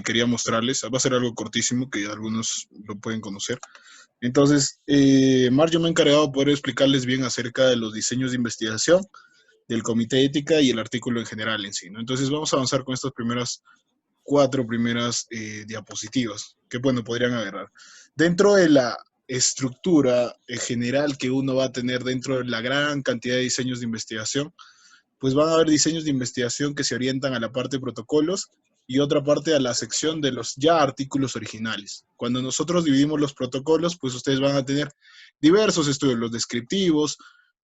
quería mostrarles. Va a ser algo cortísimo que algunos lo pueden conocer. Entonces, Mario me ha encargado de poder explicarles bien acerca de los diseños de investigación, del comité de ética y el artículo en general en sí, ¿no? Entonces vamos a avanzar con estas cuatro primeras diapositivas que, bueno, podrían agarrar. Dentro de la estructura general que uno va a tener dentro de la gran cantidad de diseños de investigación, pues van a haber diseños de investigación que se orientan a la parte de protocolos y otra parte a la sección de los ya artículos originales. Cuando nosotros dividimos los protocolos, pues ustedes van a tener diversos estudios, los descriptivos,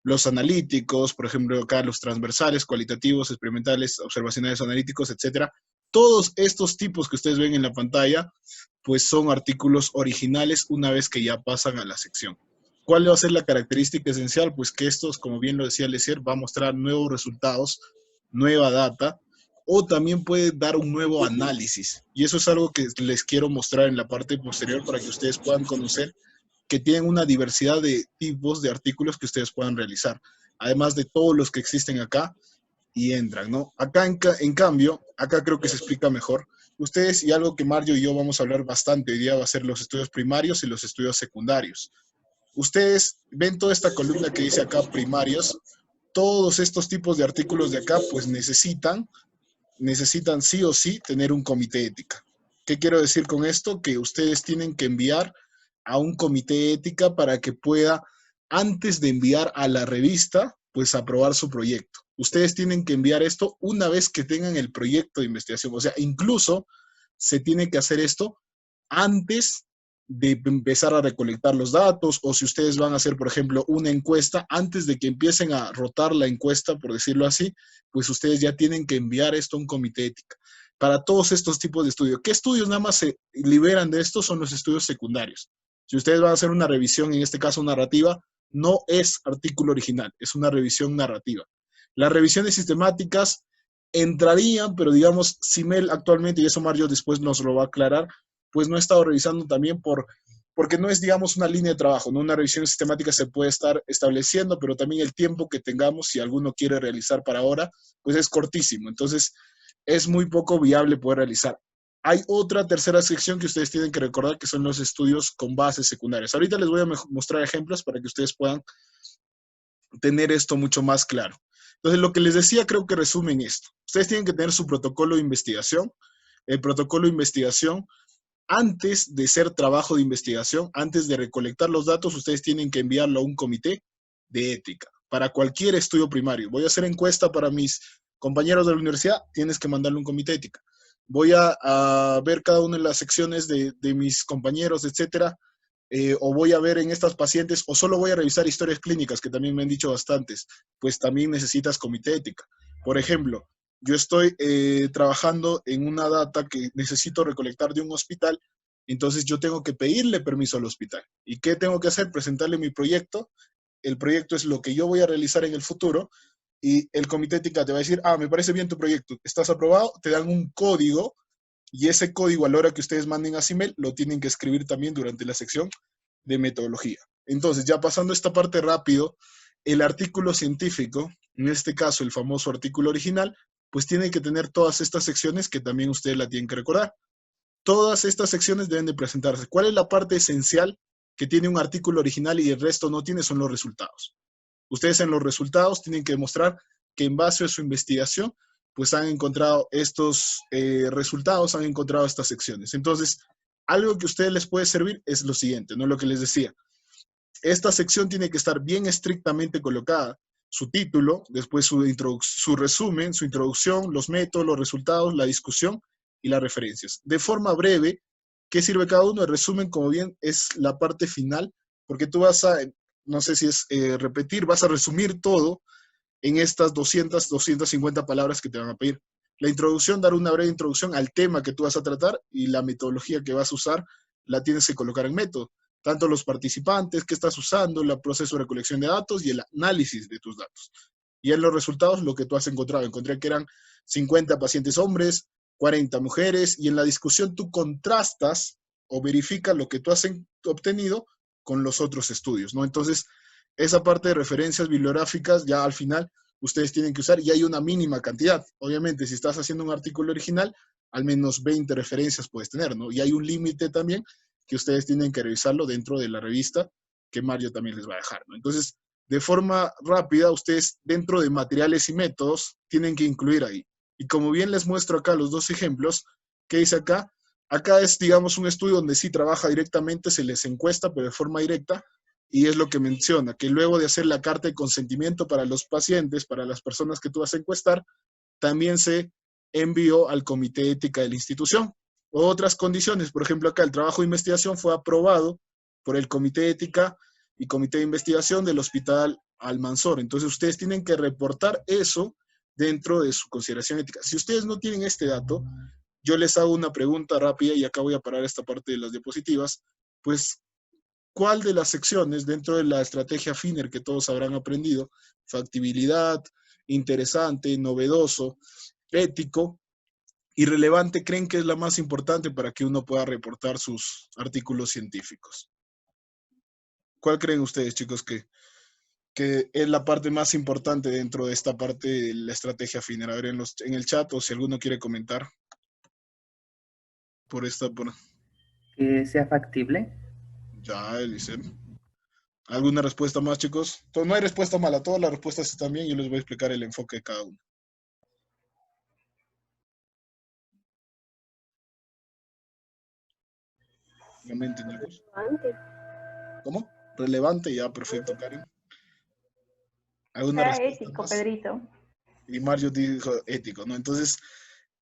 los analíticos, por ejemplo, acá los transversales, cualitativos, experimentales, observacionales, analíticos, etcétera. Todos estos tipos que ustedes ven en la pantalla, pues son artículos originales una vez que ya pasan a la sección. ¿Cuál va a ser la característica esencial? Pues que estos, como bien lo decía Lesier, va a mostrar nuevos resultados, nueva data, o también puede dar un nuevo análisis. Y eso es algo que les quiero mostrar en la parte posterior para que ustedes puedan conocer que tienen una diversidad de tipos de artículos que ustedes puedan realizar, además de todos los que existen acá y entran, ¿no? Acá, en cambio, acá creo que se explica mejor. Ustedes, y algo que Mario y yo vamos a hablar bastante hoy día, va a ser los estudios primarios y los estudios secundarios. Ustedes ven toda esta columna que dice acá primarios, todos estos tipos de artículos de acá, pues necesitan sí o sí tener un comité de ética. ¿Qué quiero decir con esto? Que ustedes tienen que enviar a un comité de ética para que pueda, antes de enviar a la revista, pues aprobar su proyecto. Ustedes tienen que enviar esto una vez que tengan el proyecto de investigación. O sea, incluso se tiene que hacer esto antes de empezar a recolectar los datos, o si ustedes van a hacer, por ejemplo, una encuesta, antes de que empiecen a rotar la encuesta, por decirlo así, pues ustedes ya tienen que enviar esto a un comité ética. Para todos estos tipos de estudios, ¿qué estudios nada más se liberan de esto? Son los estudios secundarios. Si ustedes van a hacer una revisión, en este caso narrativa, no es artículo original, es una revisión narrativa. Las revisiones sistemáticas entrarían, pero digamos, CIMEL actualmente, y eso Mario después nos lo va a aclarar, pues no he estado revisando también porque no es, digamos, una línea de trabajo, ¿no? Una revisión sistemática se puede estar estableciendo, pero también el tiempo que tengamos, si alguno quiere realizar para ahora, pues es cortísimo. Entonces, es muy poco viable poder realizar. Hay otra tercera sección que ustedes tienen que recordar, que son los estudios con bases secundarias. Ahorita les voy a mostrar ejemplos para que ustedes puedan tener esto mucho más claro. Entonces, lo que les decía creo que resumen esto. Ustedes tienen que tener su protocolo de investigación. El protocolo de investigación, antes de ser trabajo de investigación, antes de recolectar los datos, ustedes tienen que enviarlo a un comité de ética para cualquier estudio primario. Voy a hacer encuesta para mis compañeros de la universidad, tienes que mandarle un comité de ética. Voy a ver cada una de las secciones de mis compañeros, etcétera, o voy a ver en estas pacientes, o solo voy a revisar historias clínicas, que también me han dicho bastantes, pues también necesitas comité de ética. Por ejemplo, yo estoy trabajando en una data que necesito recolectar de un hospital, entonces yo tengo que pedirle permiso al hospital. ¿Y qué tengo que hacer? Presentarle mi proyecto. El proyecto es lo que yo voy a realizar en el futuro y el comité ética te va a decir, me parece bien tu proyecto, estás aprobado, te dan un código y ese código a la hora que ustedes manden a CIMEL lo tienen que escribir también durante la sección de metodología. Entonces, ya pasando esta parte rápido, el artículo científico, en este caso el famoso artículo original, pues tiene que tener todas estas secciones que también ustedes la tienen que recordar. Todas estas secciones deben de presentarse. ¿Cuál es la parte esencial que tiene un artículo original y el resto no tiene? Son los resultados. Ustedes en los resultados tienen que demostrar que en base a su investigación, pues han encontrado estos resultados, han encontrado estas secciones. Entonces, algo que a ustedes les puede servir es lo siguiente, ¿no? Lo que les decía. Esta sección tiene que estar bien estrictamente colocada. Su título, después su resumen, su introducción, los métodos, los resultados, la discusión y las referencias. De forma breve, ¿qué sirve cada uno? El resumen, como bien, es la parte final, porque tú vas a, no sé si es repetir, vas a resumir todo en estas 250 palabras que te van a pedir. La introducción, dar una breve introducción al tema que tú vas a tratar y la metodología que vas a usar la tienes que colocar en método. Tanto los participantes, qué estás usando, el proceso de recolección de datos y el análisis de tus datos. Y en los resultados, lo que tú has encontrado. Encontré que eran 50 pacientes hombres, 40 mujeres, y en la discusión tú contrastas o verificas lo que tú has obtenido con los otros estudios, ¿no? Entonces, esa parte de referencias bibliográficas ya al final ustedes tienen que usar y hay una mínima cantidad. Obviamente, si estás haciendo un artículo original, al menos 20 referencias puedes tener, ¿no? Y hay un límite también que ustedes tienen que revisarlo dentro de la revista que Mario también les va a dejar, ¿no? Entonces, de forma rápida, ustedes dentro de materiales y métodos tienen que incluir ahí. Y como bien les muestro acá los dos ejemplos, ¿qué dice acá? Acá es, digamos, un estudio donde sí trabaja directamente, se les encuesta, pero de forma directa, y es lo que menciona, que luego de hacer la carta de consentimiento para los pacientes, para las personas que tú vas a encuestar, también se envió al comité de ética de la institución. Otras condiciones, por ejemplo, acá el trabajo de investigación fue aprobado por el comité de ética y comité de investigación del Hospital Almanzor. Entonces ustedes tienen que reportar eso dentro de su consideración ética. Si ustedes no tienen este dato, yo les hago una pregunta rápida y acá voy a parar esta parte de las diapositivas, pues, ¿cuál de las secciones dentro de la estrategia FINER que todos habrán aprendido, factibilidad, interesante, novedoso, ético y relevante, creen que es la más importante para que uno pueda reportar sus artículos científicos? ¿Cuál creen ustedes, chicos, que es la parte más importante dentro de esta parte de la estrategia FINER? A ver, en el chat, o si alguno quiere comentar por esta... Por... Que sea factible. Ya, Eliseo. ¿Alguna respuesta más, chicos? No hay respuesta mala, todas las respuestas están bien. Yo les voy a explicar el enfoque de cada uno. ¿No me entendimos? Relevante. ¿Cómo? Relevante, ya, perfecto, Karen. ¿Alguna Sea respuesta ético, más? Pedrito. Y Mario dijo ético, ¿no? Entonces,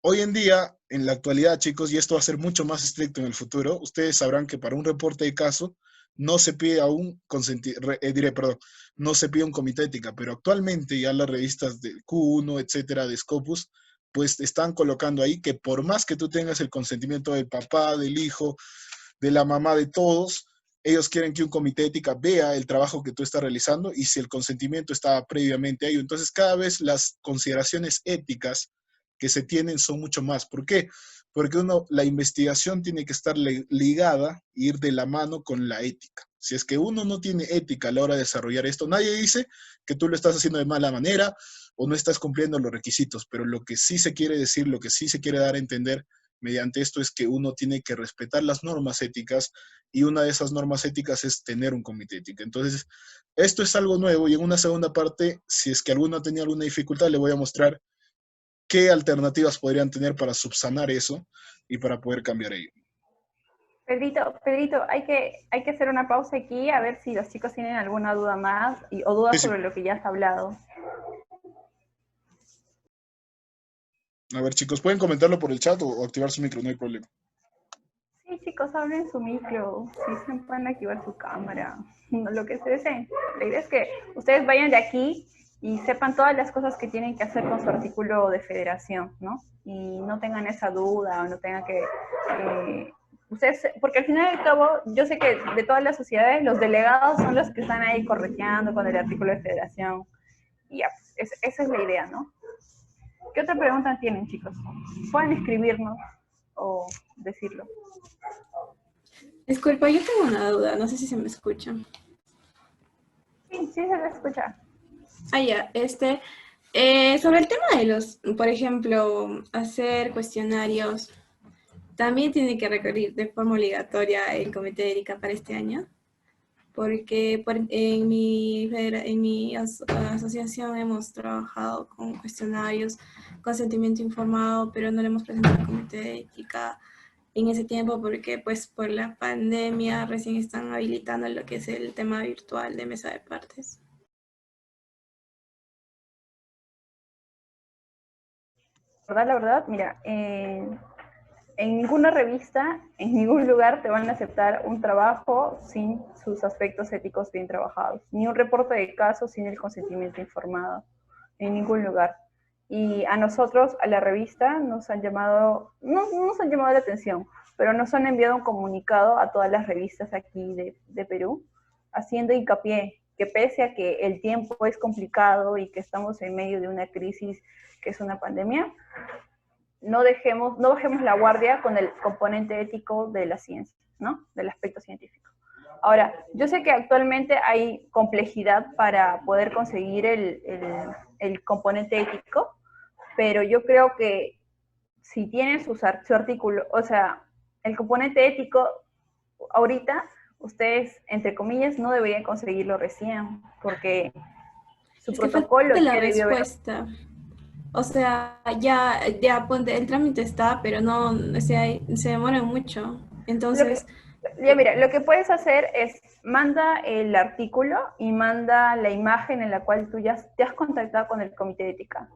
hoy en día, en la actualidad, chicos, y esto va a ser mucho más estricto en el futuro, ustedes sabrán que para un reporte de caso no se pide aún no se pide un comité de ética, pero actualmente ya las revistas de Q1, etcétera, de Scopus, pues están colocando ahí que por más que tú tengas el consentimiento del papá, del hijo, de la mamá, de todos, ellos quieren que un comité de ética vea el trabajo que tú estás realizando y si el consentimiento estaba previamente a ello. Entonces, cada vez las consideraciones éticas que se tienen son mucho más. ¿Por qué? Porque la investigación tiene que estar ligada, ir de la mano con la ética. Si es que uno no tiene ética a la hora de desarrollar esto, nadie dice que tú lo estás haciendo de mala manera o no estás cumpliendo los requisitos, pero lo que sí se quiere decir, lo que sí se quiere dar a entender mediante esto es que uno tiene que respetar las normas éticas y una de esas normas éticas es tener un comité ético. Entonces, esto es algo nuevo y en una segunda parte, si es que alguno tenía alguna dificultad, le voy a mostrar qué alternativas podrían tener para subsanar eso y para poder cambiar ello. Pedrito, hay que hacer una pausa aquí a ver si los chicos tienen alguna duda más o dudas Sí, sí. sobre lo que ya has hablado. A ver, chicos, pueden comentarlo por el chat o activar su micro, no hay problema. Sí, chicos, hablen su micro, sí se pueden activar su cámara, lo que se deseen. La idea es que ustedes vayan de aquí y sepan todas las cosas que tienen que hacer con su artículo de federación, ¿no? Y no tengan esa duda o no tengan que... ustedes, porque al final y al cabo, yo sé que de todas las sociedades, los delegados son los que están ahí correteando con el artículo de federación. Y ya, pues, esa es la idea, ¿no? ¿Qué otra pregunta tienen, chicos? Pueden escribirnos o decirlo. Disculpa, yo tengo una duda, no sé si se me escucha. Sí, sí se le escucha. Ah, ya, sobre el tema de los, por ejemplo, hacer cuestionarios, ¿también tiene que requerir de forma obligatoria el comité de ética para este año? Porque en mi asociación hemos trabajado con cuestionarios, consentimiento informado, pero no le hemos presentado al comité de ética en ese tiempo porque pues por la pandemia recién están habilitando lo que es el tema virtual de mesa de partes. La verdad, mira, en ninguna revista, en ningún lugar te van a aceptar un trabajo sin sus aspectos éticos bien trabajados, ni un reporte de caso sin el consentimiento informado, en ningún lugar. Y a nosotros, a la revista, nos han llamado, no nos han llamado la atención, pero nos han enviado un comunicado a todas las revistas aquí de Perú, haciendo hincapié que pese a que el tiempo es complicado y que estamos en medio de una crisis que es una pandemia, no bajemos la guardia con el componente ético de la ciencia, ¿no? Del aspecto científico. Ahora, yo sé que actualmente hay complejidad para poder conseguir el componente ético, pero yo creo que si tienen su artículo, o sea, el componente ético, ahorita, ustedes, entre comillas, no deberían conseguirlo recién, porque su Es que protocolo falta la ya debió haber. respuesta. O sea, ya ponte, el trámite está, pero no, o sea, se demora mucho. Lo que, Entonces, ya mira, lo que puedes hacer es manda el artículo y manda la imagen en la cual tú ya te has contactado con el comité de ética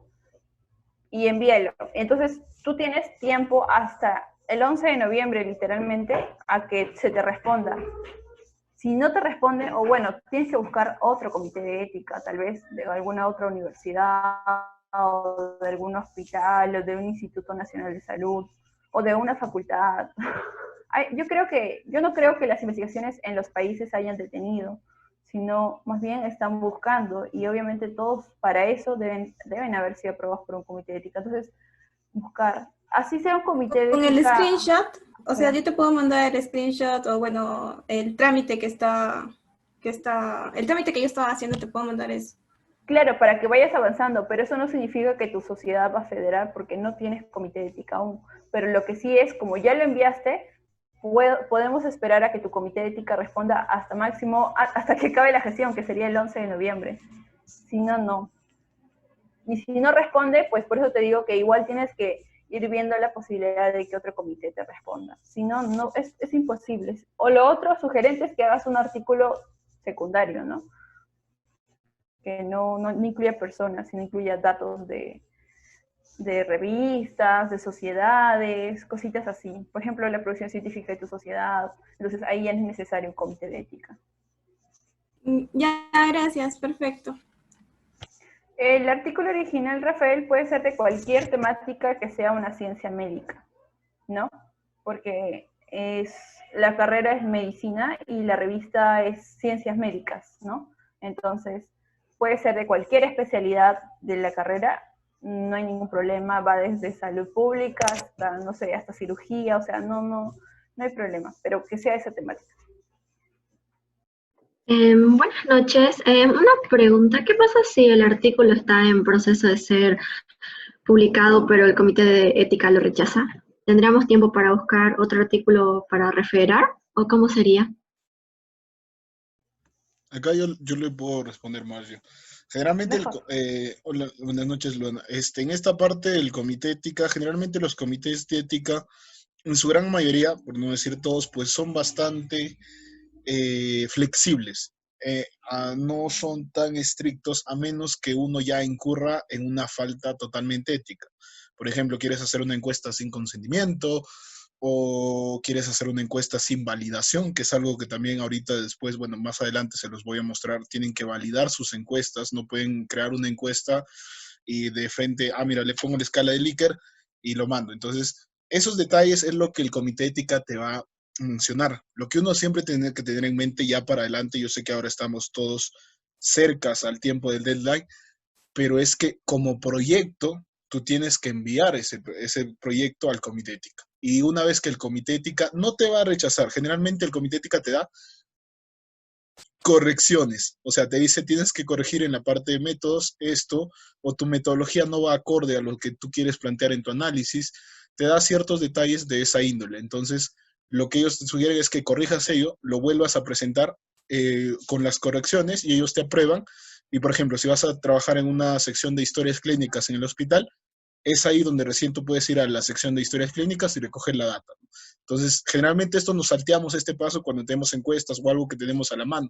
y envíalo. Entonces, tú tienes tiempo hasta el 11 de noviembre, literalmente, a que se te responda. Si no te responde, o bueno, tienes que buscar otro comité de ética, tal vez de alguna otra universidad, o de algún hospital, o de un Instituto Nacional de Salud, o de una facultad. Yo no creo que las investigaciones en los países se hayan detenido, sino más bien están buscando, y obviamente todos para eso deben haber sido aprobados por un comité de ética. Entonces, buscar, así sea un comité de con el ética. screenshot, o sea, yo te puedo mandar el screenshot o bueno, el trámite el trámite que yo estaba haciendo, te puedo mandar eso. Claro, para que vayas avanzando, pero eso no significa que tu sociedad va a federar porque no tienes comité de ética aún. Pero lo que sí es, como ya lo enviaste, podemos esperar a que tu comité de ética responda hasta máximo, hasta que acabe la gestión, que sería el 11 de noviembre. Si no, no. Y si no responde, pues por eso te digo que igual tienes que ir viendo la posibilidad de que otro comité te responda. Si no, no es imposible. O lo otro sugerente es que hagas un artículo secundario, ¿no? Que no incluya personas, sino incluya datos de revistas, de sociedades, cositas así. Por ejemplo, la producción científica de tu sociedad. Entonces ahí ya no es necesario un comité de ética. Ya, gracias, perfecto. El artículo original, Rafael, puede ser de cualquier temática que sea una ciencia médica, ¿no? Porque la carrera es medicina y la revista es ciencias médicas, ¿no? Entonces, puede ser de cualquier especialidad de la carrera, no hay ningún problema, va desde salud pública hasta, no sé, hasta cirugía, o sea, no hay problema, pero que sea esa temática. Buenas noches. Una pregunta, ¿qué pasa si el artículo está en proceso de ser publicado, pero el comité de ética lo rechaza? ¿Tendríamos tiempo para buscar otro artículo para referar o cómo sería? Acá yo le puedo responder, Mario. Generalmente, hola, buenas noches, Luana. En esta parte del comité de ética, generalmente los comités de ética, en su gran mayoría, por no decir todos, pues son bastante flexibles. No son tan estrictos a menos que uno ya incurra en una falta totalmente ética. Por ejemplo, quieres hacer una encuesta sin consentimiento o quieres hacer una encuesta sin validación, que es algo que también ahorita después, bueno, más adelante se los voy a mostrar, tienen que validar sus encuestas, no pueden crear una encuesta y de frente, mira, le pongo la escala de Likert y lo mando. Entonces, esos detalles es lo que el comité de ética te va a mencionar. Lo que uno siempre tiene que tener en mente ya para adelante, yo sé que ahora estamos todos cercas al tiempo del deadline, pero es que como proyecto, tú tienes que enviar ese proyecto al comité de ética. Y una vez que el comité de ética no te va a rechazar, generalmente el comité de ética te da correcciones, o sea, te dice tienes que corregir en la parte de métodos esto, o tu metodología no va acorde a lo que tú quieres plantear en tu análisis, te da ciertos detalles de esa índole. Entonces, lo que ellos te sugieren es que corrijas ello, lo vuelvas a presentar con las correcciones y ellos te aprueban. Y, por ejemplo, si vas a trabajar en una sección de historias clínicas en el hospital, es ahí donde recién tú puedes ir a la sección de historias clínicas y recoger la data. Entonces, generalmente esto nos salteamos este paso cuando tenemos encuestas o algo que tenemos a la mano.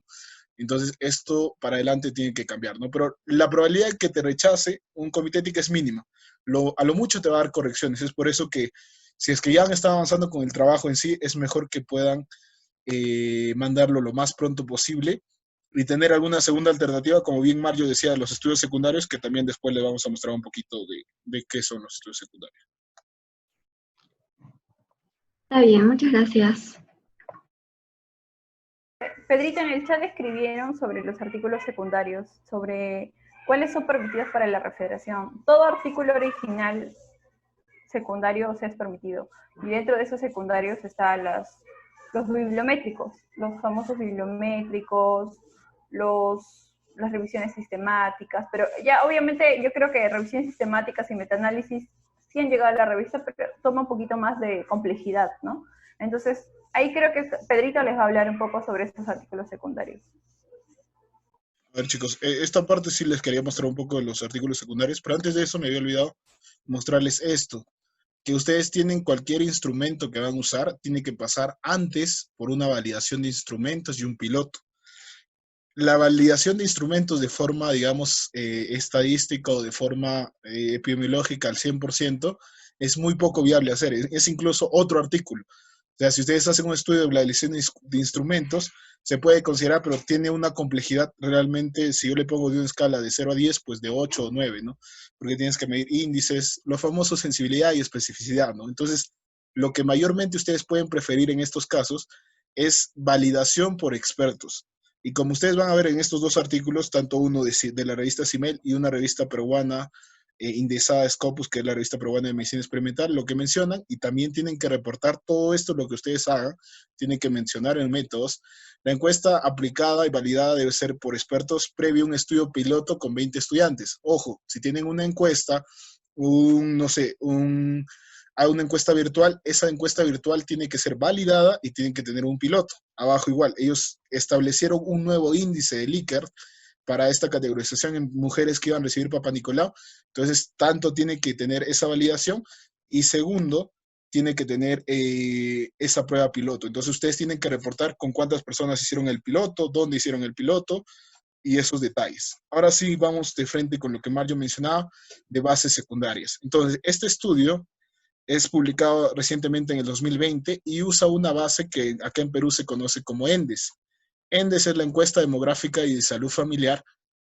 Entonces, esto para adelante tiene que cambiar, ¿no? Pero la probabilidad de que te rechace un comité ética es mínima. A lo mucho te va a dar correcciones. Es por eso que si es que ya han estado avanzando con el trabajo en sí, es mejor que puedan mandarlo lo más pronto posible y tener alguna segunda alternativa, como bien Mario decía, los estudios secundarios, que también después le vamos a mostrar un poquito de qué son los estudios secundarios. Está bien, muchas gracias. Pedrito, en el chat escribieron sobre los artículos secundarios, sobre cuáles son permitidos para la refederación. Todo artículo original secundario se es permitido. Y dentro de esos secundarios están los bibliométricos, los famosos bibliométricos, las revisiones sistemáticas, pero ya obviamente yo creo que revisiones sistemáticas y metaanálisis sí han llegado a la revista, pero toma un poquito más de complejidad, ¿no? Entonces, ahí creo que Pedrito les va a hablar un poco sobre estos artículos secundarios. A ver, chicos, esta parte sí les quería mostrar un poco de los artículos secundarios, pero antes de eso me había olvidado mostrarles esto, que ustedes tienen cualquier instrumento que van a usar, tiene que pasar antes por una validación de instrumentos y un piloto. La validación de instrumentos de forma, digamos, estadística o de forma epidemiológica al 100% es muy poco viable hacer. Es incluso otro artículo. O sea, si ustedes hacen un estudio de validación de instrumentos, se puede considerar, pero tiene una complejidad realmente, si yo le pongo de una escala de 0 a 10, pues de 8 o 9, ¿no? Porque tienes que medir índices, lo famoso sensibilidad y especificidad, ¿no? Entonces, lo que mayormente ustedes pueden preferir en estos casos es validación por expertos. Y como ustedes van a ver en estos dos artículos, tanto uno de la revista CIMEL y una revista peruana indexada Scopus, que es la revista peruana de medicina experimental, lo que mencionan, y también tienen que reportar todo esto, lo que ustedes hagan, tienen que mencionar en métodos. La encuesta aplicada y validada debe ser por expertos previo a un estudio piloto con 20 estudiantes. Ojo, si tienen una encuesta, a una encuesta virtual, esa encuesta virtual tiene que ser validada y tienen que tener un piloto. Abajo igual, ellos establecieron un nuevo índice de Likert para esta categorización en mujeres que iban a recibir Papa Nicolau. Entonces, tanto tiene que tener esa validación y segundo, tiene que tener esa prueba piloto. Entonces, ustedes tienen que reportar con cuántas personas hicieron el piloto, dónde hicieron el piloto y esos detalles. Ahora sí, vamos de frente con lo que Mario mencionaba de bases secundarias. Entonces, este estudio es publicado recientemente en el 2020 y usa una base que acá en Perú se conoce como ENDES. ENDES es la encuesta demográfica y de salud familiar,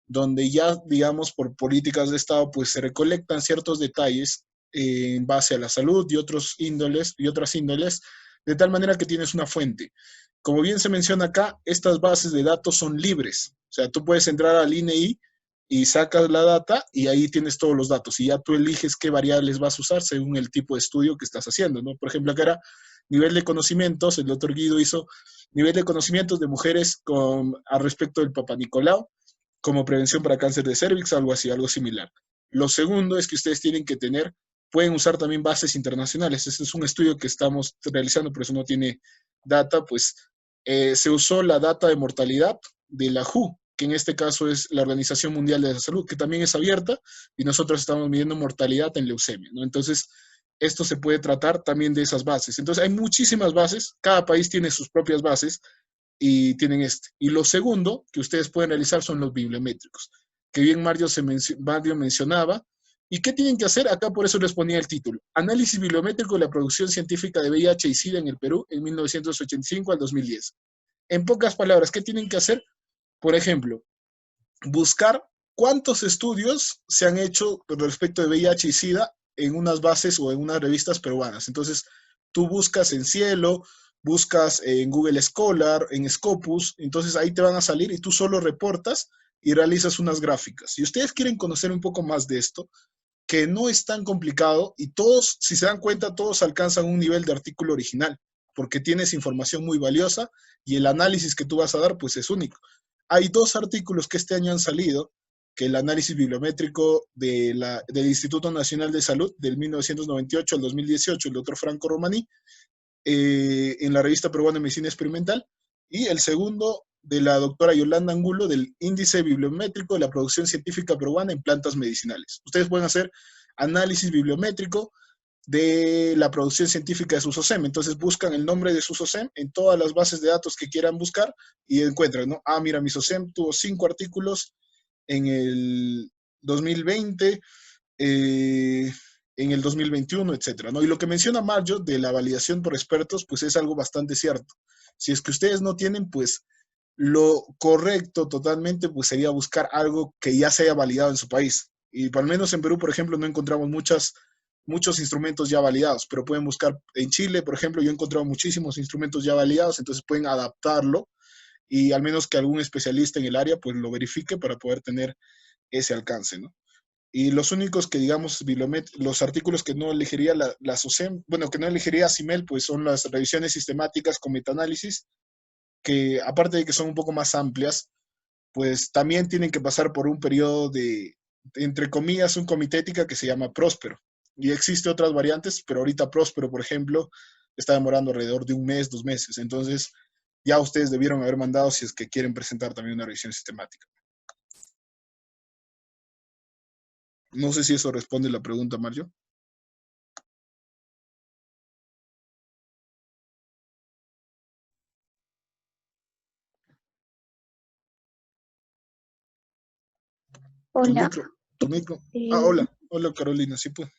donde ya, digamos, por políticas de Estado, pues se recolectan ciertos detalles en base a la salud y otras índoles, de tal manera que tienes una fuente. Como bien se menciona acá, estas bases de datos son libres. O sea, tú puedes entrar al INEI y sacas la data y ahí tienes todos los datos y ya tú eliges qué variables vas a usar según el tipo de estudio que estás haciendo, ¿no? Por ejemplo, acá era nivel de conocimientos, el doctor Guido hizo nivel de conocimientos de mujeres al respecto del Papa Nicolau como prevención para cáncer de cervix, algo así, algo similar. Lo segundo es que ustedes tienen que pueden usar también bases internacionales. Este es un estudio que estamos realizando, pero eso no tiene data, pues se usó la data de mortalidad de la WHO, que en este caso es la Organización Mundial de la Salud, que también es abierta, y nosotros estamos midiendo mortalidad en leucemia, ¿no? Entonces, esto se puede tratar también de esas bases. Entonces, hay muchísimas bases, cada país tiene sus propias bases, y tienen este. Y lo segundo que ustedes pueden realizar son los bibliométricos, que bien Mario mencionaba. ¿Y qué tienen que hacer? Acá por eso les ponía el título. Análisis bibliométrico de la producción científica de VIH y SIDA en el Perú en 1985 al 2010. En pocas palabras, ¿qué tienen que hacer? Por ejemplo, buscar cuántos estudios se han hecho respecto de VIH y SIDA en unas bases o en unas revistas peruanas. Entonces, tú buscas en Cielo, buscas en Google Scholar, en Scopus, entonces ahí te van a salir y tú solo reportas y realizas unas gráficas. Si ustedes quieren conocer un poco más de esto, que no es tan complicado y todos, si se dan cuenta, todos alcanzan un nivel de artículo original, porque tienes información muy valiosa y el análisis que tú vas a dar pues es único. Hay dos artículos que este año han salido, que el análisis bibliométrico del Instituto Nacional de Salud del 1998 al 2018, el doctor Franco Romaní, en la revista peruana de medicina experimental, y el segundo de la doctora Yolanda Angulo del índice bibliométrico de la producción científica peruana en plantas medicinales. Ustedes pueden hacer análisis bibliométrico de la producción científica de su SOCEM. Entonces buscan el nombre de su SOCEM en todas las bases de datos que quieran buscar y encuentran, ¿no? Ah, mira, mi SOCEM tuvo 5 artículos en el 2020, en el 2021, etcétera, ¿no? Y lo que menciona Mario de la validación por expertos, pues es algo bastante cierto. Si es que ustedes no tienen, pues lo correcto totalmente, pues sería buscar algo que ya se haya validado en su país. Y al menos en Perú, por ejemplo, no encontramos muchos instrumentos ya validados, pero pueden buscar en Chile, por ejemplo, yo he encontrado muchísimos instrumentos ya validados, entonces pueden adaptarlo y al menos que algún especialista en el área pues lo verifique para poder tener ese alcance, ¿no? Y los únicos que, digamos, los artículos que no elegiría la SOCEM, bueno, que no elegiría CIMEL, pues son las revisiones sistemáticas con metaanálisis, que aparte de que son un poco más amplias, pues también tienen que pasar por un periodo de, entre comillas, un comité ética que se llama Próspero. Y existe otras variantes, pero ahorita Próspero, por ejemplo, está demorando alrededor de 1 mes, 2 meses. Entonces, ya ustedes debieron haber mandado si es que quieren presentar también una revisión sistemática. No sé si eso responde la pregunta, Mario. Tu Hola, micro, tu micro. Ah, eh, hola, hola Carolina, sí pues.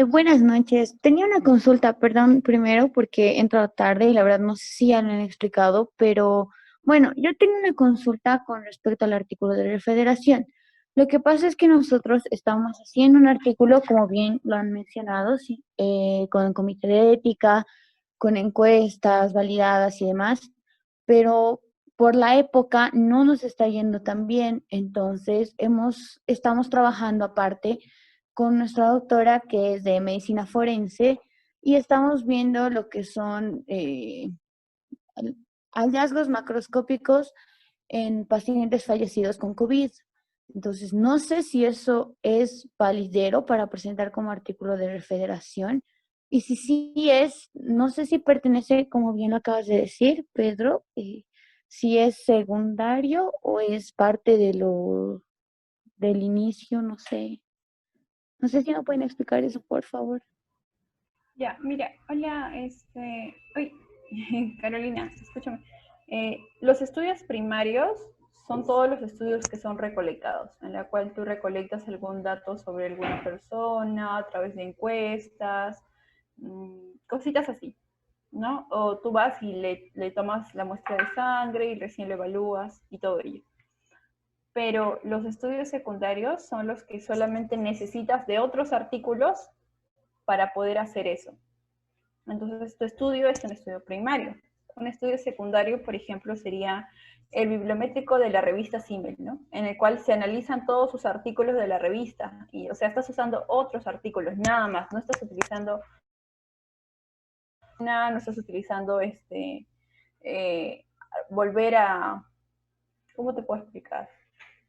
buenas noches. Tenía una consulta, perdón, primero porque he entrado tarde y la verdad no sé si ya lo han explicado, pero bueno, yo tengo una consulta con respecto al artículo de refederación. Lo que pasa es que nosotros estamos haciendo un artículo, como bien lo han mencionado, sí, con el comité de ética, con encuestas validadas y demás, pero por la época no nos está yendo tan bien, entonces estamos trabajando aparte con nuestra doctora que es de medicina forense y estamos viendo lo que son hallazgos macroscópicos en pacientes fallecidos con COVID. Entonces, no sé si eso es validero para presentar como artículo de refederación. Y si sí es, no sé si pertenece, como bien lo acabas de decir, Pedro, si es secundario o es parte del inicio, no sé. No sé si me pueden explicar eso, por favor. Ya, mira, hola, uy, Carolina, escúchame. Los estudios primarios son todos los estudios que son recolectados, en la cual tú recolectas algún dato sobre alguna persona a través de encuestas, cositas así, ¿no? O tú vas y le tomas la muestra de sangre y recién lo evalúas y todo ello. Pero los estudios secundarios son los que solamente necesitas de otros artículos para poder hacer eso. Entonces, tu estudio es un estudio primario. Un estudio secundario, por ejemplo, sería el bibliométrico de la revista Simmel, ¿no? En el cual se analizan todos sus artículos de la revista. Y, o sea, estás usando otros artículos, nada más. No estás utilizando no estás utilizando eh, volver a, ¿cómo te puedo explicar?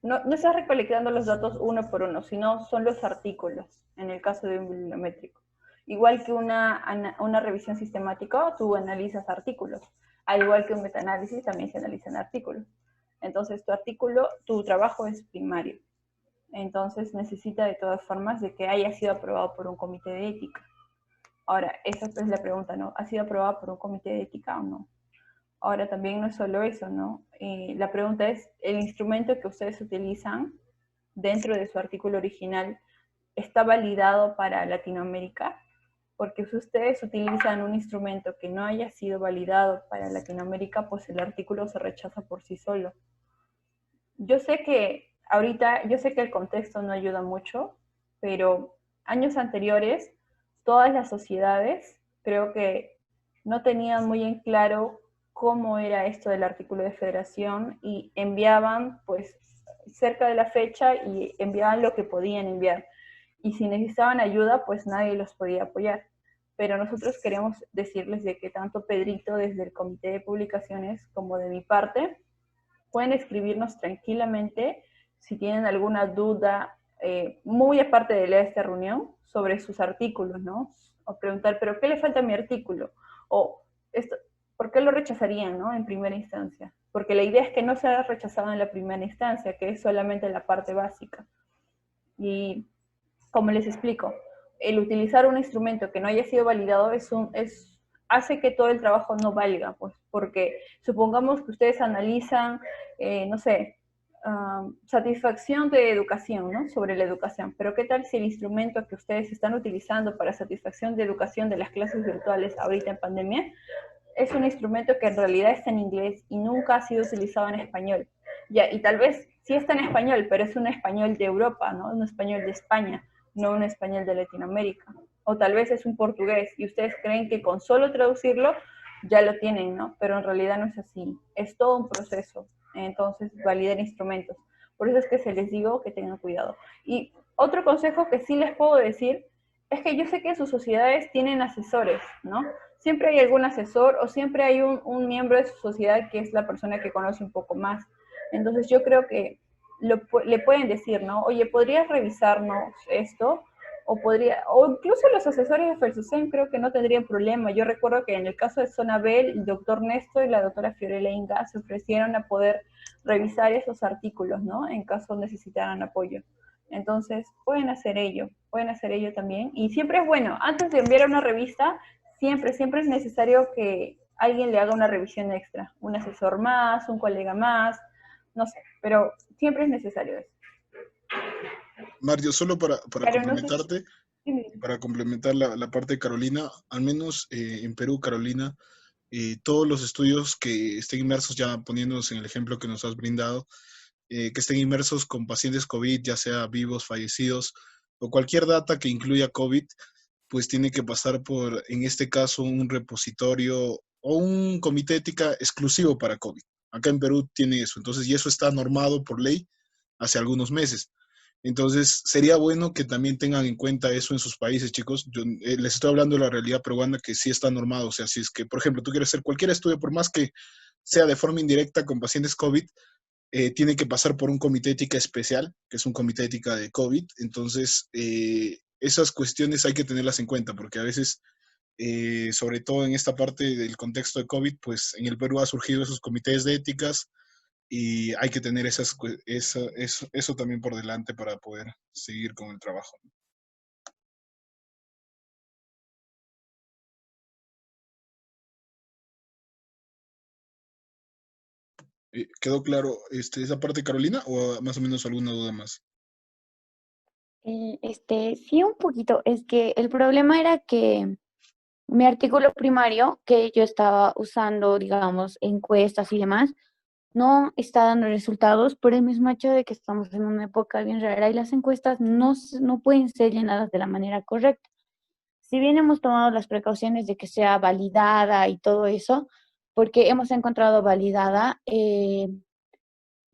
No estás recolectando los datos uno por uno, sino son los artículos, en el caso de un bibliométrico. Igual que una revisión sistemática, tú analizas artículos. Al igual que un metaanálisis, también se analizan artículos. Entonces, tu trabajo es primario. Entonces, necesita de todas formas de que haya sido aprobado por un comité de ética. Ahora, esa es la pregunta, ¿no? ¿Ha sido aprobado por un comité de ética o no? Ahora, también no es solo eso, ¿no? La pregunta es, ¿el instrumento que ustedes utilizan dentro de su artículo original está validado para Latinoamérica? Porque si ustedes utilizan un instrumento que no haya sido validado para Latinoamérica, pues el artículo se rechaza por sí solo. Yo sé que el contexto no ayuda mucho, pero años anteriores, todas las sociedades creo que no tenían muy en claro cómo era esto del artículo de federación y enviaban pues cerca de la fecha y enviaban lo que podían enviar. Y si necesitaban ayuda, pues nadie los podía apoyar. Pero nosotros queremos decirles de que tanto Pedrito desde el comité de publicaciones como de mi parte, pueden escribirnos tranquilamente si tienen alguna duda, muy aparte de leer esta reunión, sobre sus artículos, ¿no? O preguntar, ¿pero qué le falta a mi artículo? O, ¿por qué lo rechazarían, ¿no? En primera instancia. Porque la idea es que no sea rechazado en la primera instancia, que es solamente la parte básica. Y, como les explico, el utilizar un instrumento que no haya sido validado hace que todo el trabajo no valga, pues, porque supongamos que ustedes analizan, no sé, satisfacción de educación, ¿no? Sobre la educación, pero ¿qué tal si el instrumento que ustedes están utilizando para satisfacción de educación de las clases virtuales ahorita en pandemia es un instrumento que en realidad está en inglés y nunca ha sido utilizado en español? Ya, y tal vez sí está en español, pero es un español de Europa, ¿no? Un español de España, no un español de Latinoamérica. O tal vez es un portugués y ustedes creen que con solo traducirlo ya lo tienen, ¿no? Pero en realidad no es así. Es todo un proceso. Entonces, validar instrumentos. Por eso es que se les digo que tengan cuidado. Y otro consejo que sí les puedo decir es que yo sé que sus sociedades tienen asesores, ¿no? Siempre hay algún asesor o siempre hay un miembro de su sociedad que es la persona que conoce un poco más. Entonces yo creo que le pueden decir, ¿no? Oye, ¿podrías revisarnos esto? o incluso los asesores de Felsusem creo que no tendrían problema. Yo recuerdo que en el caso de Sonabel, el doctor Néstor y la doctora Fiorella Inga se ofrecieron a poder revisar esos artículos, ¿no? En caso necesitaran apoyo. Entonces, pueden hacer ello también. Y siempre es bueno, antes de enviar una revista, siempre es necesario que alguien le haga una revisión extra. Un asesor más, un colega más, no sé, pero siempre es necesario eso. Mario, solo para Pero no sé complementarte, si... para complementar la parte de Carolina, al menos en Perú, Carolina, todos los estudios que estén inmersos, ya poniéndonos en el ejemplo que nos has brindado, que estén inmersos con pacientes COVID, ya sea vivos, fallecidos, o cualquier data que incluya COVID, pues tiene que pasar por, en este caso, un repositorio o un comité de ética exclusivo para COVID. Acá en Perú tiene eso, entonces, y eso está normado por ley hace algunos meses. Entonces, sería bueno que también tengan en cuenta eso en sus países, chicos. Yo les estoy hablando de la realidad peruana que sí está normado. O sea, si es que, por ejemplo, tú quieres hacer cualquier estudio, por más que sea de forma indirecta con pacientes COVID, tiene que pasar por un comité de ética especial, que es un comité de ética de COVID. Entonces, esas cuestiones hay que tenerlas en cuenta, porque a veces, sobre todo en esta parte del contexto de COVID, pues en el Perú ha surgido esos comités de éticas y hay que tener eso también por delante para poder seguir con el trabajo. ¿Quedó claro esa parte, Carolina, o más o menos alguna duda más? Sí, un poquito. Es que el problema era que mi artículo primario, que yo estaba usando, digamos, encuestas y demás, no está dando resultados por el mismo hecho de que estamos en una época bien rara y las encuestas no pueden ser llenadas de la manera correcta. Si bien hemos tomado las precauciones de que sea validada y todo eso, porque hemos encontrado validada,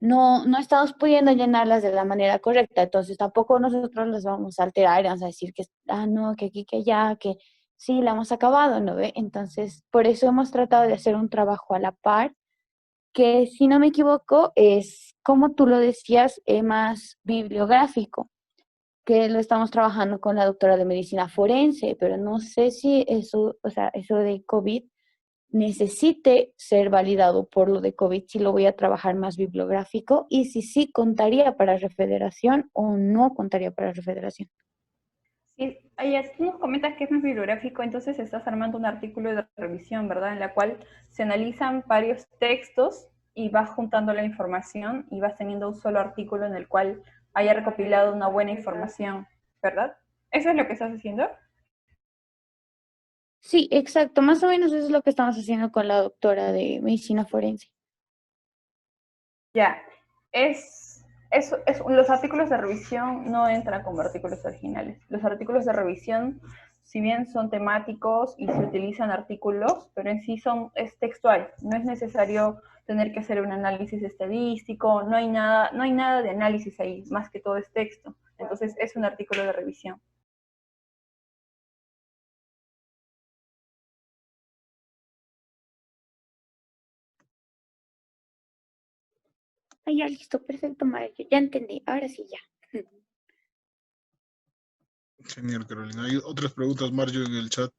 no estamos pudiendo llenarlas de la manera correcta, entonces tampoco nosotros las vamos a alterar, vamos a decir que, no, que aquí, que allá, que sí, la hemos acabado, ¿no ve? Entonces, por eso hemos tratado de hacer un trabajo a la par, que si no me equivoco, es, como tú lo decías, más bibliográfico, que lo estamos trabajando con la doctora de medicina forense, pero no sé si eso, o sea, eso de COVID necesite ser validado por lo de COVID, si lo voy a trabajar más bibliográfico y si sí contaría para refederación o no contaría para refederación. Sí, tú nos comentas que es más bibliográfico, entonces estás armando un artículo de revisión, ¿verdad? En la cual se analizan varios textos y vas juntando la información y vas teniendo un solo artículo en el cual haya recopilado una buena información, ¿verdad? ¿Eso es lo que estás haciendo? Sí, exacto, más o menos eso es lo que estamos haciendo con la doctora de medicina forense. Ya, los artículos de revisión no entran como artículos originales. Los artículos de revisión, si bien son temáticos y se utilizan artículos, pero en sí es textual. No es necesario tener que hacer un análisis estadístico, no hay nada de análisis ahí, más que todo es texto. Entonces es un artículo de revisión. Ah, ya, listo, perfecto, Mario, ya entendí, ahora sí ya. Genial, Carolina. Hay otras preguntas, Mario, en el chat.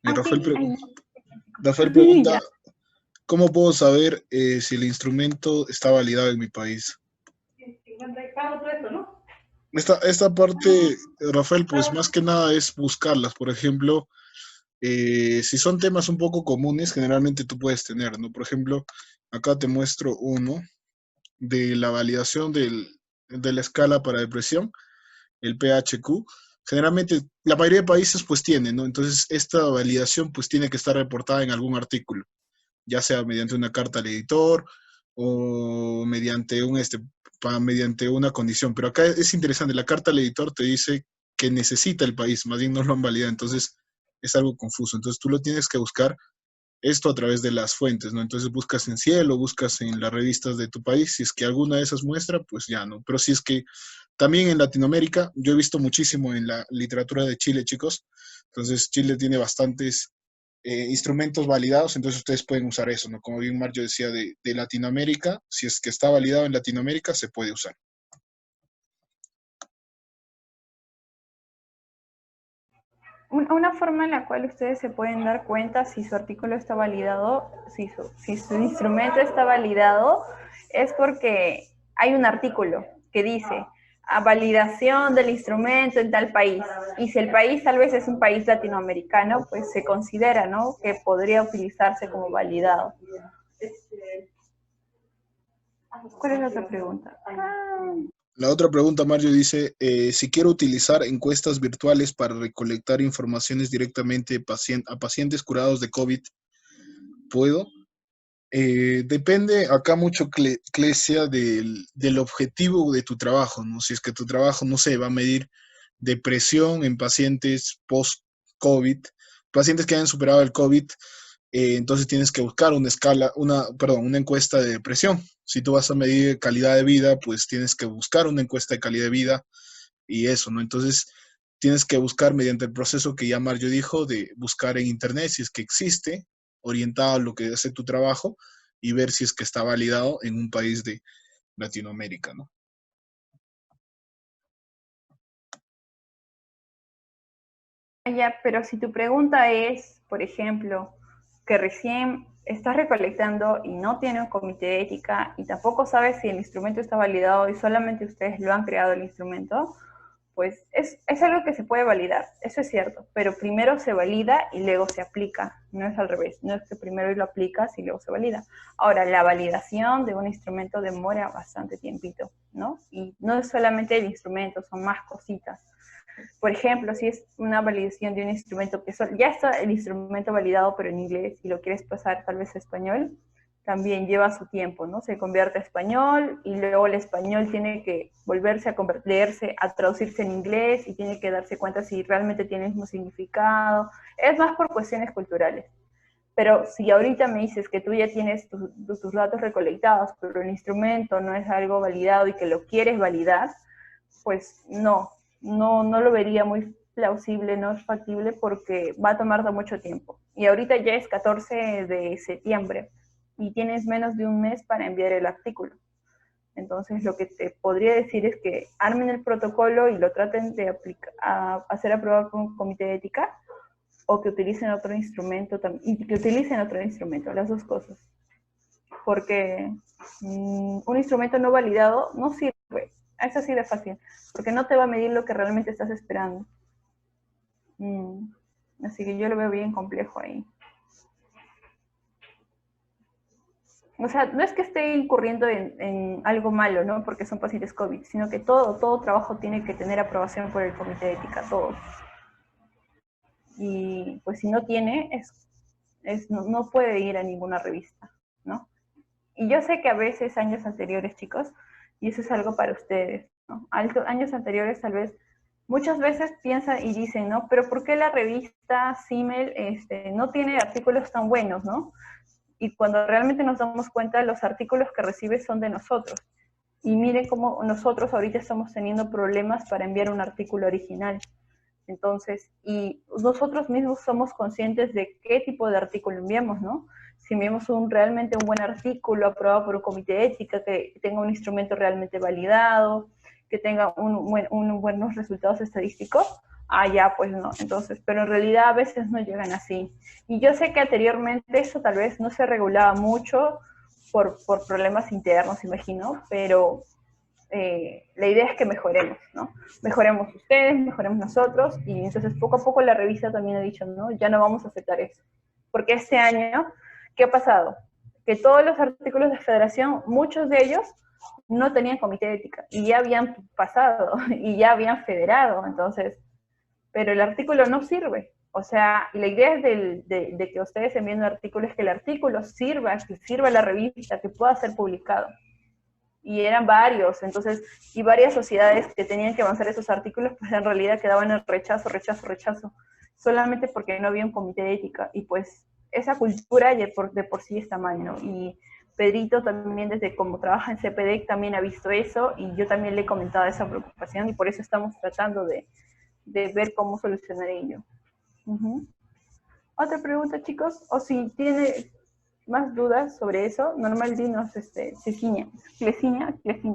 Ah, Rafael, sí, ahí. Rafael pregunta, Ya. ¿cómo puedo saber si el instrumento está validado en mi país? Esta parte, Rafael, pues más que nada es buscarlas. Por ejemplo, si son temas un poco comunes, generalmente tú puedes tener, ¿no? Por ejemplo, acá te muestro uno de la validación de la escala para depresión, el PHQ. Generalmente, la mayoría de países pues tienen, ¿no? Entonces, esta validación pues tiene que estar reportada en algún artículo, ya sea mediante una carta al editor o mediante una condición. Pero acá es interesante, la carta al editor te dice que necesita el país, más bien no lo han validado, entonces es algo confuso. Entonces tú lo tienes que buscar esto a través de las fuentes, ¿no? Entonces buscas en Cielo, buscas en las revistas de tu país, si es que alguna de esas muestra, pues ya no. Pero si es que también en Latinoamérica, yo he visto muchísimo en la literatura de Chile, chicos, entonces Chile tiene bastantes instrumentos validados, entonces ustedes pueden usar eso, ¿no? Como bien Mario decía de Latinoamérica, si es que está validado en Latinoamérica, se puede usar. Una forma en la cual ustedes se pueden dar cuenta si su artículo está validado, si su instrumento está validado, es porque hay un artículo que dice a validación del instrumento en tal país. Y si el país tal vez es un país latinoamericano, pues se considera, ¿no?, que podría utilizarse como validado. ¿Cuál es la otra pregunta? La otra pregunta, Mario, dice, si quiero utilizar encuestas virtuales para recolectar informaciones directamente a pacientes curados de COVID, ¿puedo? Depende acá mucho, Clesia, del objetivo de tu trabajo, ¿no? Si es que tu trabajo, no sé, va a medir depresión en pacientes post-COVID, pacientes que hayan superado el COVID, entonces tienes que buscar una encuesta de depresión. Si tú vas a medir calidad de vida, pues tienes que buscar una encuesta de calidad de vida y eso, ¿no? Entonces tienes que buscar mediante el proceso que ya Mario dijo, de buscar en internet si es que existe, orientado a lo que hace tu trabajo y ver si es que está validado en un país de Latinoamérica, ¿no? Ya, pero si tu pregunta es, por ejemplo, que recién estás recolectando y no tiene un comité de ética y tampoco sabes si el instrumento está validado y solamente ustedes lo han creado el instrumento, pues es algo que se puede validar, eso es cierto, pero primero se valida y luego se aplica, no es al revés, no es que primero lo aplicas y luego se valida. Ahora, la validación de un instrumento demora bastante tiempito, ¿no? Y no es solamente el instrumento, son más cositas. Por ejemplo, si es una validación de un instrumento que ya está el instrumento validado pero en inglés y lo quieres pasar tal vez a español, también lleva su tiempo, ¿no? Se convierte a español y luego el español tiene que volverse a convertirse, a traducirse en inglés y tiene que darse cuenta si realmente tiene el mismo significado. Es más por cuestiones culturales. Pero si ahorita me dices que tú ya tienes tus datos recolectados, pero el instrumento no es algo validado y que lo quieres validar, pues no lo vería muy plausible, no es factible porque va a tomar mucho tiempo. Y ahorita ya es 14 de septiembre y tienes menos de un mes para enviar el artículo. Entonces lo que te podría decir es que armen el protocolo y lo traten de hacer aprobar por un comité de ética o que utilicen otro instrumento, las dos cosas. Porque un instrumento no validado no sirve. Es así de fácil, porque no te va a medir lo que realmente estás esperando. Así que yo lo veo bien complejo ahí. O sea, no es que esté incurriendo en algo malo, ¿no? Porque son pacientes COVID, sino que todo trabajo tiene que tener aprobación por el comité de ética, todo. Y pues si no tiene, no puede ir a ninguna revista, ¿no? Y yo sé que a veces años anteriores, chicos, y eso es algo para ustedes, ¿no? Años anteriores tal vez, muchas veces piensan y dicen, ¿no? Pero ¿por qué la revista CIMEL no tiene artículos tan buenos, ¿no? Y cuando realmente nos damos cuenta, los artículos que recibe son de nosotros. Y miren cómo nosotros ahorita estamos teniendo problemas para enviar un artículo original. Entonces, y nosotros mismos somos conscientes de qué tipo de artículo enviamos, ¿no? Si enviamos realmente un buen artículo aprobado por un comité de ética, que tenga un instrumento realmente validado, que tenga buenos resultados estadísticos, ya, pues no. Entonces, pero en realidad a veces no llegan así. Y yo sé que anteriormente eso tal vez no se regulaba mucho por problemas internos, imagino, pero la idea es que mejoremos, ¿no? Mejoremos ustedes, mejoremos nosotros, y entonces poco a poco la revista también ha dicho, ¿no? Ya no vamos a aceptar eso. Porque este año, ¿qué ha pasado? Que todos los artículos de federación, muchos de ellos no tenían comité de ética, y ya habían pasado, y ya habían federado, entonces, pero el artículo no sirve. O sea, y la idea es de que ustedes envíen un artículo es que el artículo sirva, que sirva a la revista, que pueda ser publicado. Y eran varios, entonces, y varias sociedades que tenían que avanzar esos artículos, pues en realidad quedaban en rechazo, solamente porque no había un comité de ética, y pues esa cultura de por sí está mal, ¿no? Y Pedrito también, desde como trabaja en CPDEC, también ha visto eso, y yo también le he comentado esa preocupación, y por eso estamos tratando de ver cómo solucionar ello. ¿Otra pregunta, chicos? O si tiene más dudas sobre eso, normal dinos, Clecina.